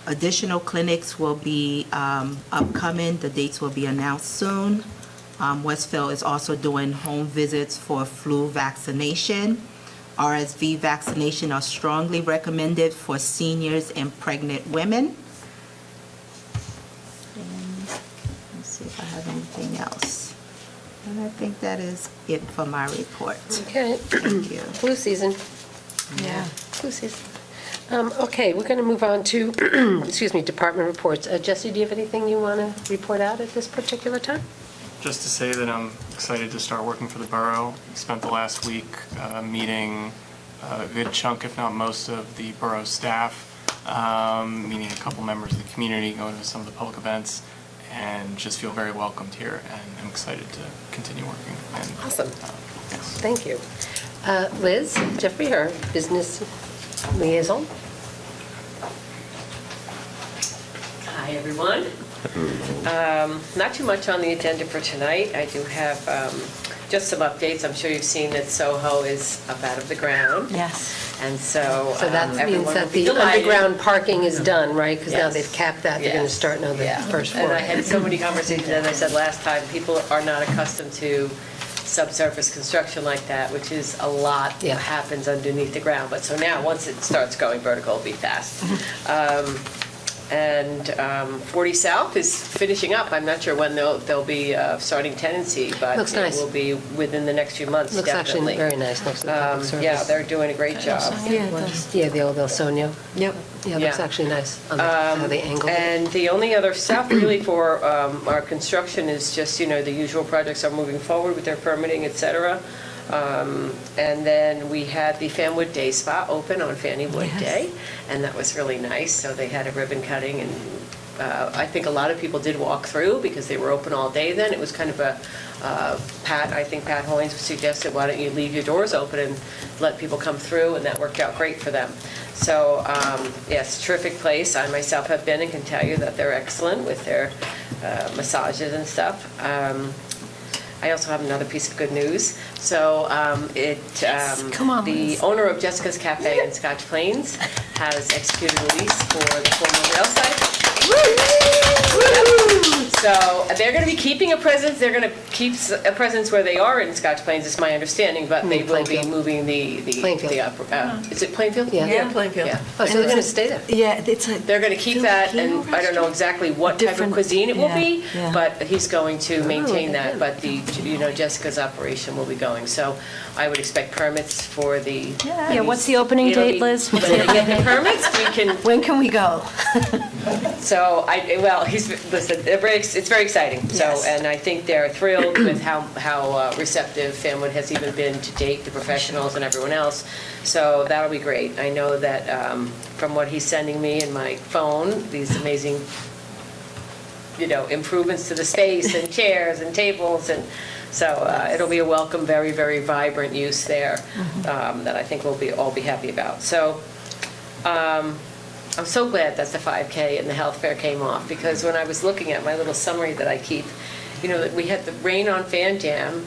Speaker 6: Additional clinics will be upcoming. The dates will be announced soon. Westfield is also doing home visits for flu vaccination. RSV vaccination are strongly recommended for seniors and pregnant women. And let's see if I have anything else. And I think that is it for my report.
Speaker 1: Okay.
Speaker 6: Thank you.
Speaker 1: Flu season.
Speaker 3: Yeah.
Speaker 1: Flu season. Okay, we're going to move on to, department reports. Jesse, do you have anything you want to report out at this particular time?
Speaker 9: Just to say that I'm excited to start working for the borough. Spent the last week meeting a good chunk, if not most, of the borough staff, meeting a couple members of the community, going to some of the public events, and just feel very welcomed here, and I'm excited to continue working. And,
Speaker 1: Awesome.
Speaker 9: Yes.
Speaker 1: Thank you. Liz, Jeffrey, our business liaison.
Speaker 10: Hi, everyone. Not too much on the agenda for tonight. I do have just some updates. I'm sure you've seen that Soho is up out of the ground.
Speaker 3: Yes.
Speaker 10: And so
Speaker 1: So that means
Speaker 10: everyone
Speaker 1: that
Speaker 10: will be
Speaker 1: the
Speaker 10: delighted.
Speaker 1: underground parking is done, right? Because now
Speaker 10: Yes.
Speaker 1: they've capped that, they're going to
Speaker 10: Yes.
Speaker 1: start now the
Speaker 10: Yeah.
Speaker 1: first floor.
Speaker 10: And I had so many conversations, as I said last time, people are not accustomed to subsurface construction like that, which is a lot
Speaker 1: Yeah.
Speaker 10: that happens underneath the ground. But so now, once it starts going vertical, it'll be fast. And 40 South is finishing up. I'm not sure when they'll be starting tenancy, but
Speaker 1: Looks nice.
Speaker 10: it will be within the next few months,
Speaker 1: Looks actually
Speaker 10: definitely.
Speaker 1: very nice next to the public service.
Speaker 10: Yeah, they're doing a great job.
Speaker 3: Yeah, it does.
Speaker 1: Yeah, the old El Sonio. Yep. Yeah, it looks
Speaker 10: Yeah.
Speaker 1: actually nice on how they angled it.
Speaker 10: And the only other stuff really for our construction is just, the usual projects are moving forward with their permitting, et cetera. And then we had the Fanwood Day Spa open on Fanwood
Speaker 3: Yes.
Speaker 10: Day, and that was really nice. So they had a ribbon cutting, and I think a lot of people did walk through because they were open all day then. It was kind of a, I think Pat Hoynes suggested, why don't you leave your doors open and let people come through, and that worked out great for them. So, yes, terrific place. I myself have been and can tell you that they're excellent with their massages and stuff. I also have another piece of good news. So
Speaker 3: Come on,
Speaker 10: the
Speaker 3: Liz.
Speaker 10: owner of Jessica's Cafe in Scotch Plains has executed a lease for the former rail site. So they're going to be keeping a presence. They're going to keep a presence where they are in Scotch Plains, is my understanding, but they will be
Speaker 1: Plainfield.
Speaker 10: moving the
Speaker 1: Plainfield.
Speaker 10: is it Plainfield?
Speaker 1: Yeah.
Speaker 7: Yeah, Plainfield.
Speaker 10: Yeah.
Speaker 1: Oh, so they're going to stay there?
Speaker 3: Yeah, it's a.
Speaker 10: They're going to keep that, and I don't know exactly what type of
Speaker 3: Different-
Speaker 10: cuisine it will
Speaker 3: yeah,
Speaker 10: be,
Speaker 3: yeah.
Speaker 10: but he's going to maintain
Speaker 1: look at
Speaker 10: that,
Speaker 1: him.
Speaker 10: but Jessica's operation will be going. So I would expect permits for the.
Speaker 3: Yeah, what's the opening
Speaker 10: It'll
Speaker 3: date,
Speaker 10: be-
Speaker 3: Liz?
Speaker 10: When they get the permits, we can,
Speaker 3: When can we go?
Speaker 10: so it's very exciting. So,
Speaker 3: Yes.
Speaker 10: and I think they're thrilled with how receptive Fanwood has even been to date, the professionals and everyone else. So that'll be great. I know that from what he's sending me in my phone, these amazing, improvements to the space and chairs and tables, and so it'll be a welcome, very, very vibrant use there that I think we'll all be happy about. So I'm so glad that the 5K and the health fair came off, because when I was looking at my little summary that I keep, we had the rain on Fan Jam,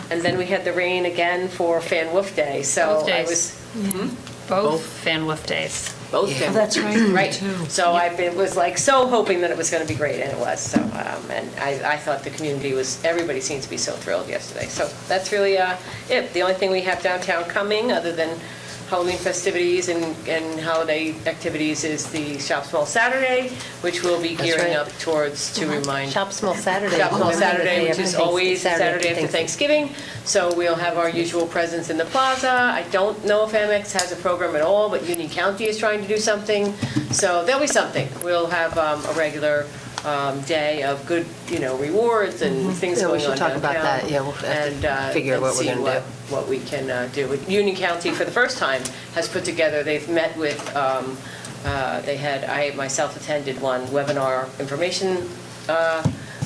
Speaker 10: and then we had the rain again for Fan Woof Day. So
Speaker 5: Both
Speaker 10: I
Speaker 5: days.
Speaker 10: was
Speaker 5: Both Fan Woof days.
Speaker 10: both.
Speaker 1: Yeah.
Speaker 10: Fan
Speaker 3: Oh, that's
Speaker 10: Woof
Speaker 3: right,
Speaker 10: Days, right.
Speaker 3: too.
Speaker 10: So was like so hoping that it was going to be great, and it was. So and I thought the community everybody seemed to be so thrilled yesterday. So that's really it. The only thing we have downtown coming, other than Halloween festivities and holiday activities, is the Shop Small Saturday, which we'll be gearing
Speaker 1: right.
Speaker 10: up towards to remind.
Speaker 1: Shop Small Saturday.
Speaker 10: Shop Small
Speaker 1: Remember that
Speaker 10: Saturday,
Speaker 1: day
Speaker 10: which is
Speaker 1: after
Speaker 10: always Saturday after Thanksgiving. So we'll have our usual presence in the plaza. I don't know if Amex has a program at all, but Union County is trying to do something. So there'll be something. We'll have a regular day of good, rewards and things
Speaker 1: Yeah, we
Speaker 10: going
Speaker 1: should
Speaker 10: on
Speaker 1: talk
Speaker 10: downtown.
Speaker 1: about that. Yeah, we'll have to figure out what we're gonna do.
Speaker 10: What we can do. Union County, for the first time, has put together, they've met with, I myself attended one webinar information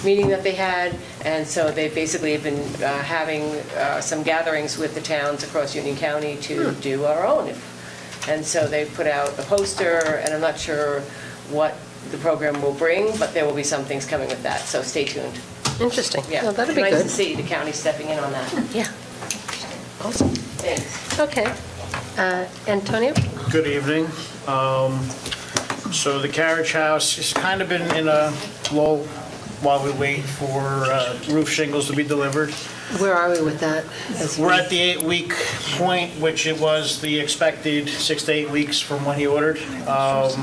Speaker 10: meeting that they had, and so they basically have been having some gatherings with the towns across Union County to do our own. And so they put out a poster, and I'm not sure what the program will bring, but there will be some things coming with that, so stay tuned.
Speaker 1: Interesting.
Speaker 10: Yeah,
Speaker 1: Well, that'll be
Speaker 10: nice to
Speaker 1: good.
Speaker 10: see the county stepping in on that.
Speaker 1: Yeah. Awesome.
Speaker 10: Thanks.
Speaker 1: Okay. Antonio?
Speaker 11: Good evening. So the carriage house has kind of been in a lull while we wait for roof shingles to be delivered.
Speaker 1: Where are we with that?
Speaker 11: We're at the 8-week point, which it was the expected 6 to 8 weeks from when he ordered.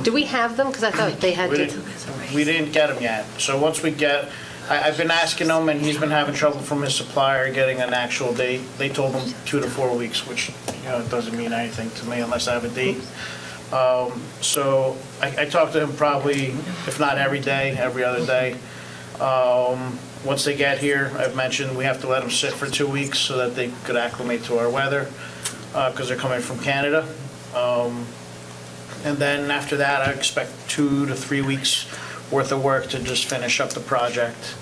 Speaker 1: Do we have them? Because I thought they had
Speaker 11: We
Speaker 1: to.
Speaker 11: didn't get them yet. So once we get, I've been asking him, and he's been having trouble from his supplier getting an actual date. They told him 2 to 4 weeks, which, it doesn't mean anything to me unless I have a date. So I talk to him probably, if not every day, every other day. Once they get here, I've mentioned we have to let them sit for 2 weeks so that they could acclimate to our weather, because they're coming from Canada. And then after that, I expect 2 to 3 weeks worth of work to just finish up the project.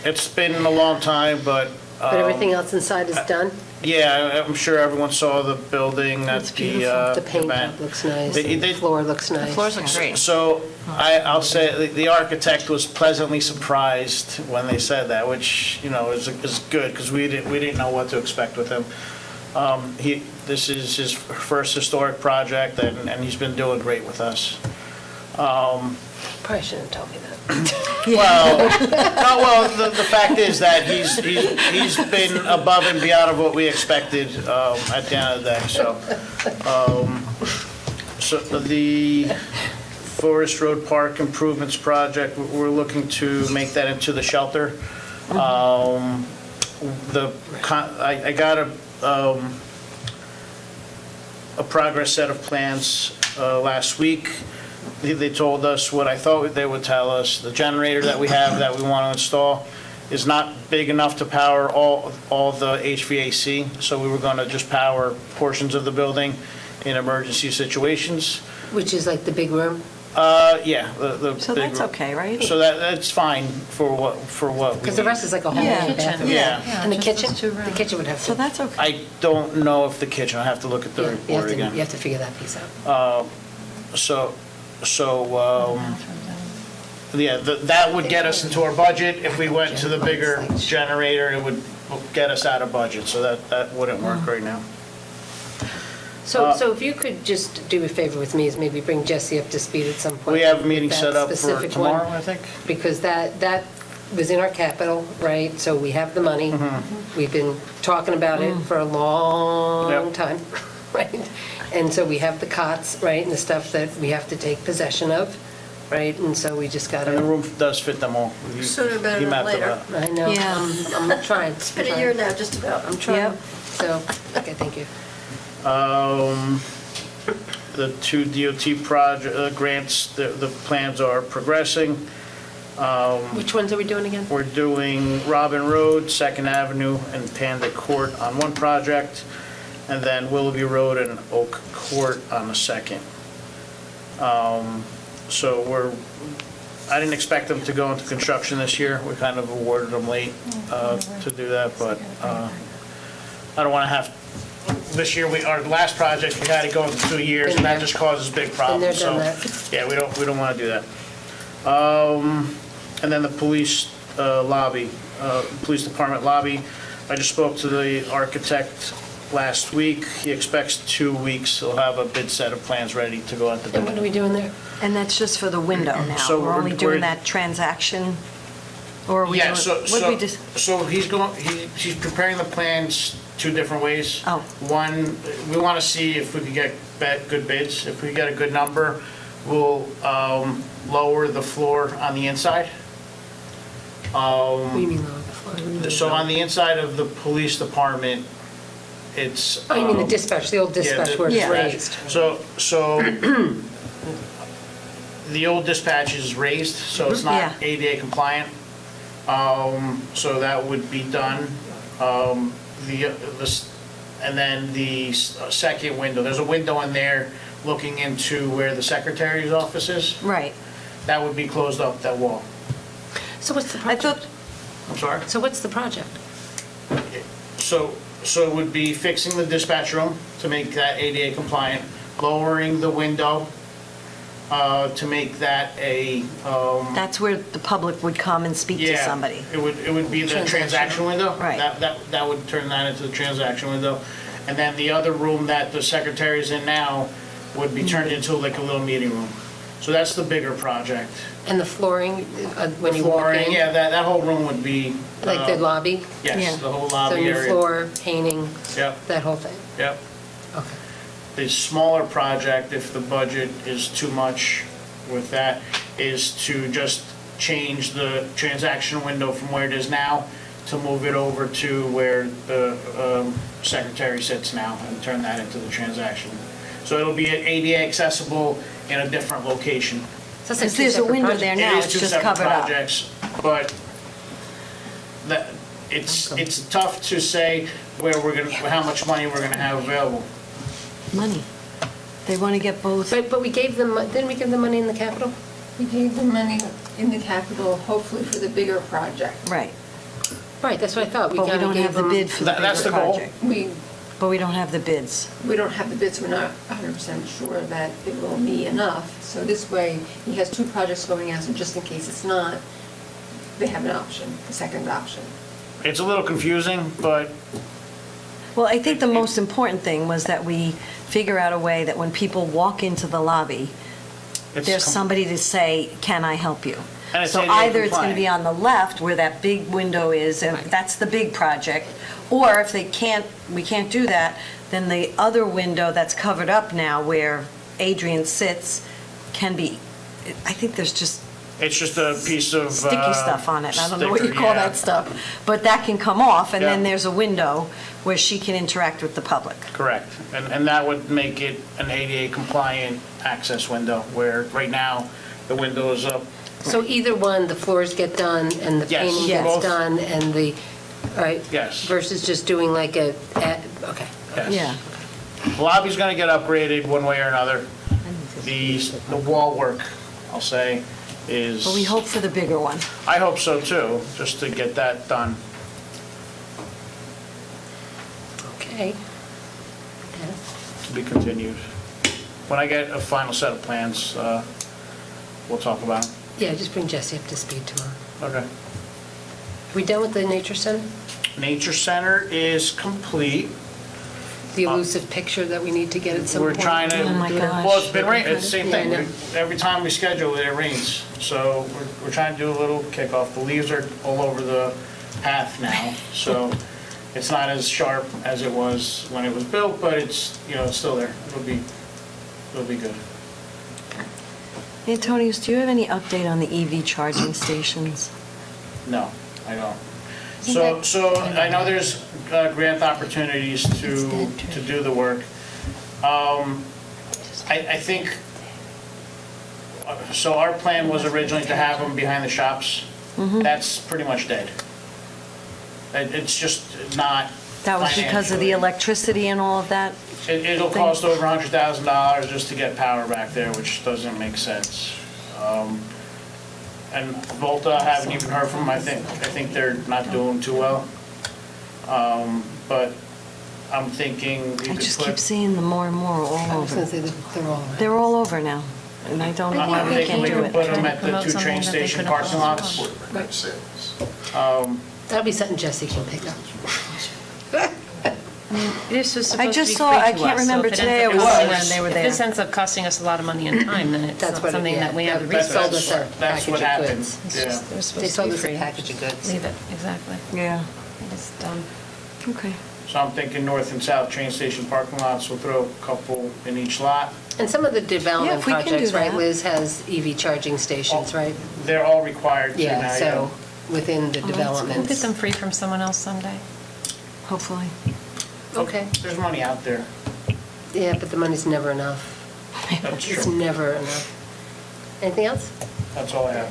Speaker 11: It's been a long time, but.
Speaker 1: But everything else inside is done?
Speaker 11: Yeah, I'm sure everyone saw the building at
Speaker 3: It's
Speaker 11: the
Speaker 3: beautiful.
Speaker 10: The paint
Speaker 11: event.
Speaker 10: job looks nice,
Speaker 11: They-
Speaker 10: the floor looks nice.
Speaker 5: Floors look great.
Speaker 11: So I'll say the architect was pleasantly surprised when they said that, which, is good, because we didn't know what to expect with him. This is his first historic project, and he's been doing great with us.
Speaker 10: Probably shouldn't have told me that.
Speaker 11: The fact is that he's been above and beyond of what we expected at the end of the day, so the Forest Road Park Improvements Project, we're looking to make that into the shelter. I got a progress set of plans last week. They told us what I thought they would tell us. The generator that we have that we want to install is not big enough to power all the HVAC, so we were going to just power portions of the building in emergency situations.
Speaker 10: Which is like the big room?
Speaker 11: Yeah, the
Speaker 3: So
Speaker 11: big
Speaker 3: that's
Speaker 11: room.
Speaker 3: okay, right?
Speaker 11: So that's fine for what we
Speaker 10: Because the
Speaker 11: need.
Speaker 10: rest is like a hall
Speaker 3: Yeah.
Speaker 10: and a bathroom.
Speaker 11: Yeah.
Speaker 10: And the
Speaker 3: just
Speaker 10: kitchen?
Speaker 3: those two
Speaker 10: The
Speaker 3: rooms.
Speaker 10: kitchen would have
Speaker 3: So
Speaker 10: to.
Speaker 3: that's okay.
Speaker 11: I don't know if the kitchen, I have to look at the
Speaker 10: You
Speaker 11: report
Speaker 10: have to,
Speaker 11: again.
Speaker 10: you have to figure that piece out.
Speaker 11: Yeah, that would get us into our budget. If we went to the bigger generator, it would get us out of budget, so that wouldn't work right now.
Speaker 10: So if you could just do a favor with me, is maybe bring Jesse up to speed at some point.
Speaker 11: We have a meeting
Speaker 10: with
Speaker 11: set
Speaker 10: that
Speaker 11: up for
Speaker 10: specific one,
Speaker 11: tomorrow, I think.
Speaker 10: Because that was in our capital, right? So we have the money. We've been talking about it for a long
Speaker 11: Yep.
Speaker 10: time, right? And so we have the cots, right, and the stuff that we have to take possession of, right? And so we just
Speaker 11: And the
Speaker 10: gotta,
Speaker 11: room does fit them all.
Speaker 7: Sooner better
Speaker 11: He
Speaker 7: than
Speaker 11: mapped it
Speaker 7: later.
Speaker 11: out.
Speaker 10: I know,
Speaker 3: Yeah.
Speaker 10: I'm trying.
Speaker 7: It's been a year now, just about.
Speaker 10: I'm trying.
Speaker 3: Yep.
Speaker 10: So, okay, thank you.
Speaker 11: The two DOT project grants, the plans are progressing.
Speaker 10: Which ones are we doing again?
Speaker 11: We're doing Robin Road, Second Avenue, and Panda Court on one project, and then Willoughby Road and Oak Court on the second. So I didn't expect them to go into construction this year. We kind of awarded them late to do that, but I don't want to have, this year, our last project, we had to go into 2 years, and that just causes big problems.
Speaker 10: Been there,
Speaker 11: So,
Speaker 10: done that.
Speaker 11: yeah, we don't want to do that. And then the police lobby, police department lobby, I just spoke to the architect last week. He expects 2 weeks. He'll have a bid set of plans ready to go out the
Speaker 10: And what are
Speaker 11: bid.
Speaker 10: we doing there?
Speaker 3: And that's just for the window now?
Speaker 11: So
Speaker 3: We're only
Speaker 11: we're-
Speaker 3: doing that transaction? Or are we
Speaker 11: Yeah,
Speaker 3: doing, what did we just?
Speaker 11: so he's preparing the plans 2 different ways.
Speaker 3: Oh.
Speaker 11: One, we want to see if we could get good bids. If we get a good number, we'll lower the floor on the inside.
Speaker 10: What do you mean lower the floor?
Speaker 11: So on the inside of the police department, it's.
Speaker 10: Oh, you mean the dispatch, the old
Speaker 11: yeah,
Speaker 10: dispatch
Speaker 11: the
Speaker 10: where it's
Speaker 11: dispatch.
Speaker 10: raised?
Speaker 11: So the old dispatch is raised, so it's not
Speaker 3: Yeah.
Speaker 11: ADA compliant. So that would be done. And then the second window, there's a window in there looking into where the secretary's office is.
Speaker 3: Right.
Speaker 11: That would be closed up, that wall.
Speaker 10: So what's the
Speaker 3: I
Speaker 10: project?
Speaker 3: thought,
Speaker 11: I'm sorry?
Speaker 10: So what's the project?
Speaker 11: So it would be fixing the dispatch room to make that ADA compliant, lowering the window to make that a,
Speaker 3: that's where the public would come and speak to
Speaker 11: yeah.
Speaker 3: somebody.
Speaker 11: It would be the transaction window.
Speaker 3: Right.
Speaker 11: That would turn that into the transaction window. And then the other room that the secretary's in now would be turned into like a little meeting room. So that's the bigger project.
Speaker 10: And the flooring, when you walk
Speaker 11: Flooring,
Speaker 10: in?
Speaker 11: yeah, that whole room would be.
Speaker 10: Like the lobby?
Speaker 3: Yeah.
Speaker 11: Yes, the whole
Speaker 10: So
Speaker 11: lobby
Speaker 10: new
Speaker 11: area.
Speaker 10: floor, painting,
Speaker 11: Yep,
Speaker 10: that whole thing?
Speaker 11: yep.
Speaker 10: Okay.
Speaker 11: The smaller project, if the budget is too much with that, is to just change the transaction window from where it is now to move it over to where the secretary sits now and turn that into the transaction. So it'll be ADA accessible in a different location.
Speaker 10: So that's like
Speaker 3: Because
Speaker 10: two
Speaker 3: there's a
Speaker 10: separate
Speaker 3: window
Speaker 10: projects.
Speaker 3: there now,
Speaker 11: It is
Speaker 3: it's
Speaker 11: 2
Speaker 3: just
Speaker 11: separate
Speaker 3: covered up.
Speaker 11: projects, but it's tough to say how much money we're gonna have available.
Speaker 3: Money. They want to get both.
Speaker 10: But we gave them, didn't we give them money in the capital?
Speaker 1: We gave the money in the capital, hopefully for the bigger project.
Speaker 3: Right.
Speaker 10: Right, that's what I thought.
Speaker 3: But we
Speaker 10: kinda
Speaker 3: don't
Speaker 10: gave
Speaker 3: have the
Speaker 10: them-
Speaker 3: bid for the
Speaker 11: That's
Speaker 3: bigger
Speaker 11: the goal.
Speaker 3: project. But we don't have the bids.
Speaker 1: We don't have the bids, we're not 100% sure that it will be enough. So this way, he has 2 projects going out, so just in case it's not, they have an option, a second option.
Speaker 11: It's a little confusing, but
Speaker 3: Well, I think the most important thing was that we figure out a way that when people walk into the lobby,
Speaker 11: it's.
Speaker 3: there's somebody to say, can I help you?
Speaker 11: And it's
Speaker 3: So
Speaker 11: ADA
Speaker 3: either it's going to be
Speaker 11: compliant.
Speaker 3: on the left where that big window is, and that's the big project, or if we can't do that, then the other window that's covered up now where Adrian sits can be, I think there's just
Speaker 11: It's just a piece of.
Speaker 3: sticky stuff on it. I don't know what you
Speaker 11: sticker,
Speaker 3: call
Speaker 11: yeah.
Speaker 3: that stuff. But that can come off, and then
Speaker 11: Yeah.
Speaker 3: there's a window where she can interact with the public.
Speaker 11: Correct. And that would make it an ADA compliant access window, where right now, the window is up.
Speaker 10: So either one, the floors get done and the
Speaker 11: Yes.
Speaker 10: painting
Speaker 3: Yes.
Speaker 10: gets
Speaker 11: Both.
Speaker 10: done and the, right?
Speaker 11: Yes.
Speaker 10: Versus just doing like okay.
Speaker 11: Yes.
Speaker 3: Yeah.
Speaker 11: The lobby's gonna get upgraded one way or another. The wall work, I'll say, is.
Speaker 3: But we hope for the bigger one.
Speaker 11: I hope so too, just to get that done.
Speaker 10: Okay.
Speaker 11: To be continued. When I get a final set of plans, we'll talk about it.
Speaker 10: Yeah, just bring Jesse up to speed tomorrow.
Speaker 11: Okay.
Speaker 10: We done with the nature center?
Speaker 11: Nature Center is complete.
Speaker 10: The elusive picture that we need to get at some
Speaker 11: We're
Speaker 10: point?
Speaker 11: trying to.
Speaker 3: Oh my gosh.
Speaker 11: Well, it's been raining, it's the same
Speaker 10: Yeah, I
Speaker 11: thing.
Speaker 10: know.
Speaker 11: Every time we schedule it, it rains. So we're trying to do a little kickoff. The leaves are all over the path now, so it's not as sharp as it was when it was built, but it's, it's still there. It'll be good.
Speaker 3: Antonius, do you have any update on the EV charging stations?
Speaker 11: No, I don't. So I know there's grant opportunities to do the work. I think, so our plan was originally to have them behind the shops. That's pretty much dead. It's just not
Speaker 3: That was because of the
Speaker 11: financially.
Speaker 3: electricity and all of that?
Speaker 11: It'll cost over $100,000 just to get power back there, which doesn't make sense. And Volta, I haven't even heard from them. I think they're not doing too well. But I'm thinking we
Speaker 3: I
Speaker 11: could
Speaker 3: just keep
Speaker 11: put,
Speaker 3: seeing them more and more all
Speaker 10: I was
Speaker 3: over.
Speaker 10: gonna say that they're all right.
Speaker 3: They're all over now, and I don't know why
Speaker 11: I'm
Speaker 3: we
Speaker 11: thinking
Speaker 3: can't
Speaker 11: we
Speaker 3: do
Speaker 11: could put
Speaker 3: it.
Speaker 11: them at the
Speaker 5: Promote
Speaker 11: 2 train
Speaker 5: something that they
Speaker 11: station
Speaker 5: could
Speaker 11: parking
Speaker 5: afford.
Speaker 11: lots.
Speaker 10: That'll be something Jesse can pick up.
Speaker 5: This was
Speaker 3: I
Speaker 5: supposed to
Speaker 3: just
Speaker 5: be
Speaker 3: saw-
Speaker 5: free
Speaker 3: I
Speaker 5: to
Speaker 3: can't
Speaker 5: us, so
Speaker 3: remember
Speaker 5: if it ends
Speaker 3: today
Speaker 5: up
Speaker 3: or was
Speaker 5: costing
Speaker 3: when
Speaker 5: us-
Speaker 3: they were
Speaker 5: If
Speaker 3: there.
Speaker 5: this ends up costing us a lot of money and time, then it's
Speaker 10: That's
Speaker 5: not
Speaker 10: what it-
Speaker 5: something
Speaker 10: yeah,
Speaker 5: that we have the
Speaker 10: that- sold
Speaker 5: resources.
Speaker 10: us a
Speaker 11: That's what
Speaker 10: package of
Speaker 11: happened.
Speaker 10: goods.
Speaker 5: It's
Speaker 11: Yeah.
Speaker 5: just- It was
Speaker 10: They
Speaker 5: supposed to
Speaker 10: sold
Speaker 5: be
Speaker 10: us a
Speaker 5: free.
Speaker 10: package of goods.
Speaker 5: Leave it, exactly.
Speaker 3: Yeah,
Speaker 5: It is done.
Speaker 3: okay.
Speaker 11: So I'm thinking north and south train station parking lots. We'll throw a couple in each lot.
Speaker 10: And some of the development
Speaker 3: if we can do
Speaker 10: projects, right,
Speaker 3: that.
Speaker 10: Liz has EV charging stations, right?
Speaker 11: They're all required to now.
Speaker 10: Yeah, so within the
Speaker 3: Oh, that's cool.
Speaker 5: We'll get
Speaker 10: developments.
Speaker 5: them free from someone else someday.
Speaker 3: Hopefully.
Speaker 10: Okay,
Speaker 11: There's money out there.
Speaker 10: yeah, but the money's never enough.
Speaker 11: That's
Speaker 10: It's
Speaker 11: true.
Speaker 10: never enough. Anything else?
Speaker 11: That's all I have.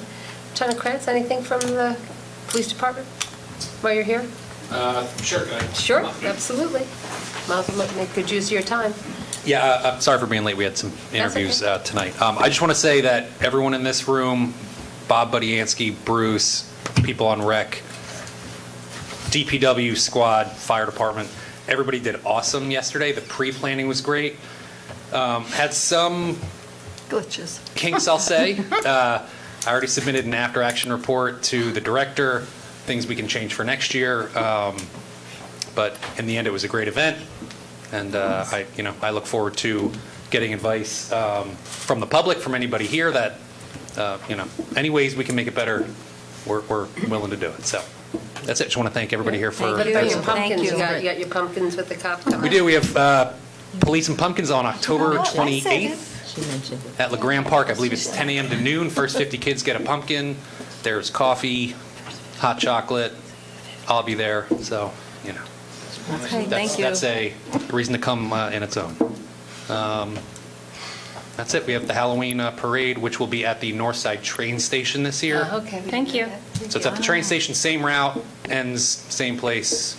Speaker 10: Lieutenant Krantz, anything from the police department while you're here?
Speaker 12: Sure, can I?
Speaker 10: Sure, absolutely. Might as well make good use of your time.
Speaker 12: Yeah, I'm sorry for being late. We had some interviews tonight. I just want to say that everyone in this room, Bob Budiansky, Bruce, people on rec, DPW squad, fire department, everybody did awesome yesterday. The pre-planning was great. Had some
Speaker 3: Glitches.
Speaker 12: kinks, I'll say. I already submitted an after-action report to the director, things we can change for next year. But in the end, it was a great event, and I look forward to getting advice from the public, from anybody here that, any ways we can make it better, we're willing to do it. So that's it. Just want to thank everybody here for.
Speaker 10: What about your
Speaker 3: Thank
Speaker 10: pumpkins?
Speaker 3: you.
Speaker 10: You got your pumpkins with the cop coming?
Speaker 12: We do. We have Police and Pumpkins on October 28th at LeGrand Park. I believe it's 10 a.m. to noon. First 50 kids get a pumpkin. There's coffee, hot chocolate. I'll be there. So,
Speaker 3: Okay,
Speaker 12: that's
Speaker 3: thank you.
Speaker 12: that's a reason to come in its own. That's it. We have the Halloween parade, which will be at the Northside train station this year.
Speaker 10: Okay.
Speaker 5: Thank you.
Speaker 12: So it's at the train station, same route, ends same place.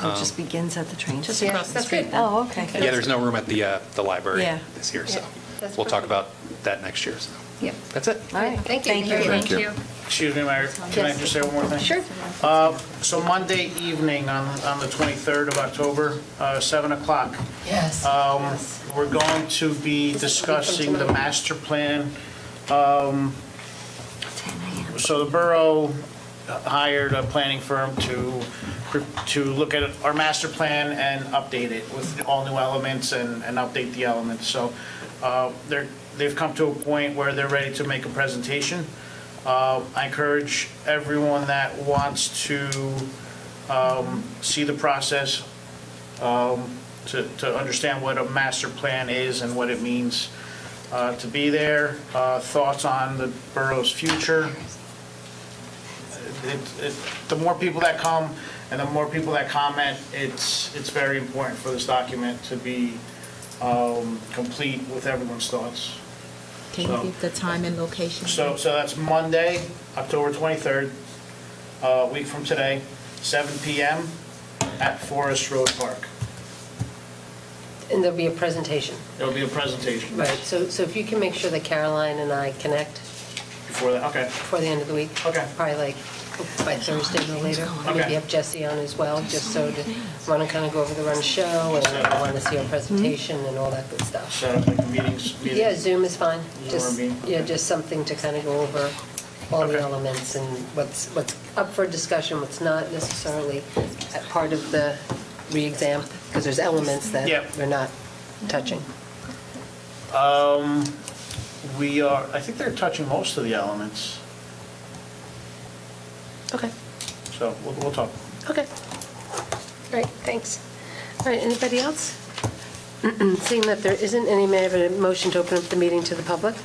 Speaker 3: Oh, it just begins at the train.
Speaker 5: Just
Speaker 10: Yeah,
Speaker 5: across the
Speaker 10: that's
Speaker 5: street.
Speaker 10: good.
Speaker 3: Oh, okay.
Speaker 12: Yeah, there's no room at the library
Speaker 3: Yeah.
Speaker 12: this year, so
Speaker 10: Yeah, that's
Speaker 12: we'll talk
Speaker 10: perfect.
Speaker 12: about that next year. So. That's it.
Speaker 3: All right.
Speaker 1: Thank you.
Speaker 5: Thank you.
Speaker 11: Excuse me, Mayor, can I just say one more thing?
Speaker 10: Sure.
Speaker 11: So Monday evening on the 23rd of October, 7 o'clock,
Speaker 10: Yes.
Speaker 11: we're going to be discussing the master plan. So the borough hired a planning firm to look at our master plan and update it with all new elements and update the elements. So they've come to a point where they're ready to make a presentation. I encourage everyone that wants to see the process, to understand what a master plan is and what it means to be there, thoughts on the borough's future. The more people that come and the more people that comment, it's very important for this document to be complete with everyone's thoughts.
Speaker 6: Can you give the time and location?
Speaker 11: So that's Monday, October 23rd, a week from today, 7 PM at Forest Road Park.
Speaker 10: And there'll be a presentation.
Speaker 11: There'll be a presentation.
Speaker 10: Right, so if you can make sure that Caroline and I connect
Speaker 11: Before that, okay.
Speaker 10: before the end of the week.
Speaker 11: Okay.
Speaker 10: Probably like by Thursday or later.
Speaker 11: Okay.
Speaker 10: Maybe have Jesse on as well, just so to want to kind of go over the run show and I want to see our presentation and all that good stuff.
Speaker 11: Set up like a meeting.
Speaker 10: Yeah, Zoom is fine.
Speaker 11: Zoom
Speaker 10: Just,
Speaker 11: or meeting?
Speaker 10: yeah, just something to kind of go over all the
Speaker 11: Okay.
Speaker 10: elements and what's up for discussion, what's not necessarily a part of the re-exam, because there's elements that
Speaker 11: Yep.
Speaker 10: we're not touching.
Speaker 11: I think they're touching most of the elements,
Speaker 10: Okay,
Speaker 11: so we'll talk.
Speaker 10: okay. All right, thanks. All right, anybody else? Seeing that there isn't any, may I have a motion to open up the meeting to the public?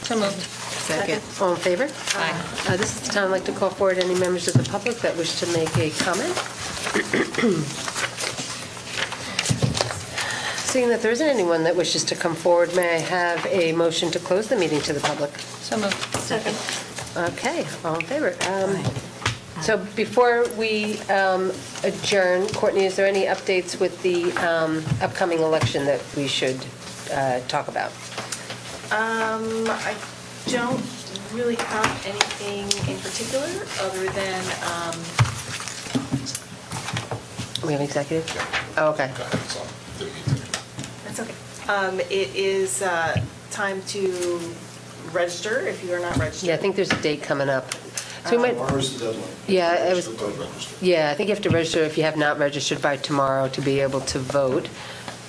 Speaker 1: So moved.
Speaker 6: Second.
Speaker 10: All in favor?
Speaker 1: Aye.
Speaker 10: This is the time I'd like to call forward any members of the public that wish to make a comment. Seeing that there isn't anyone that wishes to come forward, may I have a motion to close the meeting to the public?
Speaker 1: So moved.
Speaker 7: Second.
Speaker 10: Okay, all in favor? So before we adjourn, Courtney, is there any updates with the upcoming election that we should talk about?
Speaker 2: I don't really have anything in particular, other than,
Speaker 10: We have executive? Oh, okay.
Speaker 2: that's okay. It is time to register if you are not registered.
Speaker 10: Yeah, I think there's a date coming up. So we might,
Speaker 8: Tomorrow is the deadline.
Speaker 10: Yeah, it was-
Speaker 8: Register, vote, register.
Speaker 10: yeah, I think you have to register if you have not registered by tomorrow to be able to vote.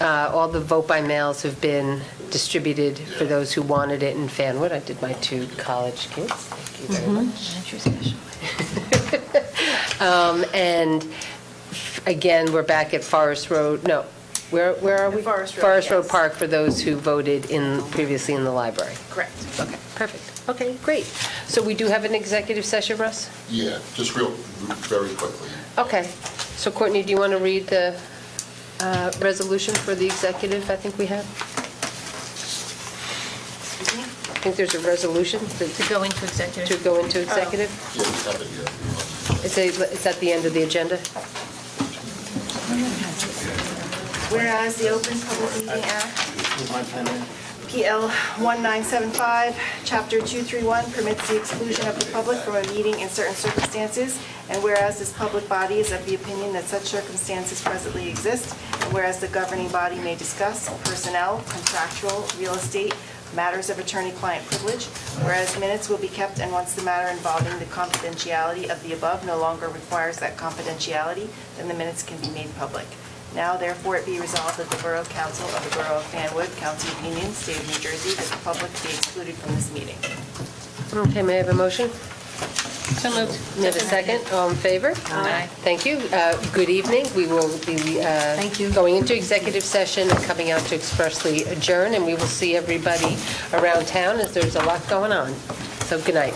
Speaker 10: All the vote by mails have been distributed for those who wanted it in Fanwood. I did my 2 college kids. Thank you very much. And again, we're back at Forest Road, no, where are we?
Speaker 2: Forest Road,
Speaker 10: Forest Road
Speaker 2: yes.
Speaker 10: Park for those who voted previously in the library.
Speaker 2: Correct.
Speaker 10: Okay, perfect. Okay, great. So we do have an executive session, Russ?
Speaker 13: Yeah, just very quickly.
Speaker 10: Okay. So Courtney, do you want to read the resolution for the executive I think we have? I think there's a resolution
Speaker 1: To go into executive.
Speaker 10: to go into executive.
Speaker 13: Yeah, we have it here.
Speaker 10: It's at the end of the agenda?
Speaker 2: Whereas the Open Public Meeting Act,
Speaker 11: With my pen in.
Speaker 2: PL 1975, Chapter 231 permits the exclusion of the public from a meeting in certain circumstances, and whereas this public body is of the opinion that such circumstances presently exist, and whereas the governing body may discuss personnel, contractual, real estate, matters of attorney-client privilege, whereas minutes will be kept, and once the matter involving the confidentiality of the above no longer requires that confidentiality, then the minutes can be made public. Now therefore it be resolved that the Borough Council of the Borough of Fanwood, County of Union, State of New Jersey, that the public be excluded from this meeting.
Speaker 10: Okay, may I have a motion?
Speaker 1: So moved.
Speaker 10: May I have a second? All in favor?
Speaker 1: Aye.
Speaker 10: Thank you. Good evening. We will be going into executive session and coming out to expressly adjourn, and we will see everybody around town as there's a lot going on. So good night.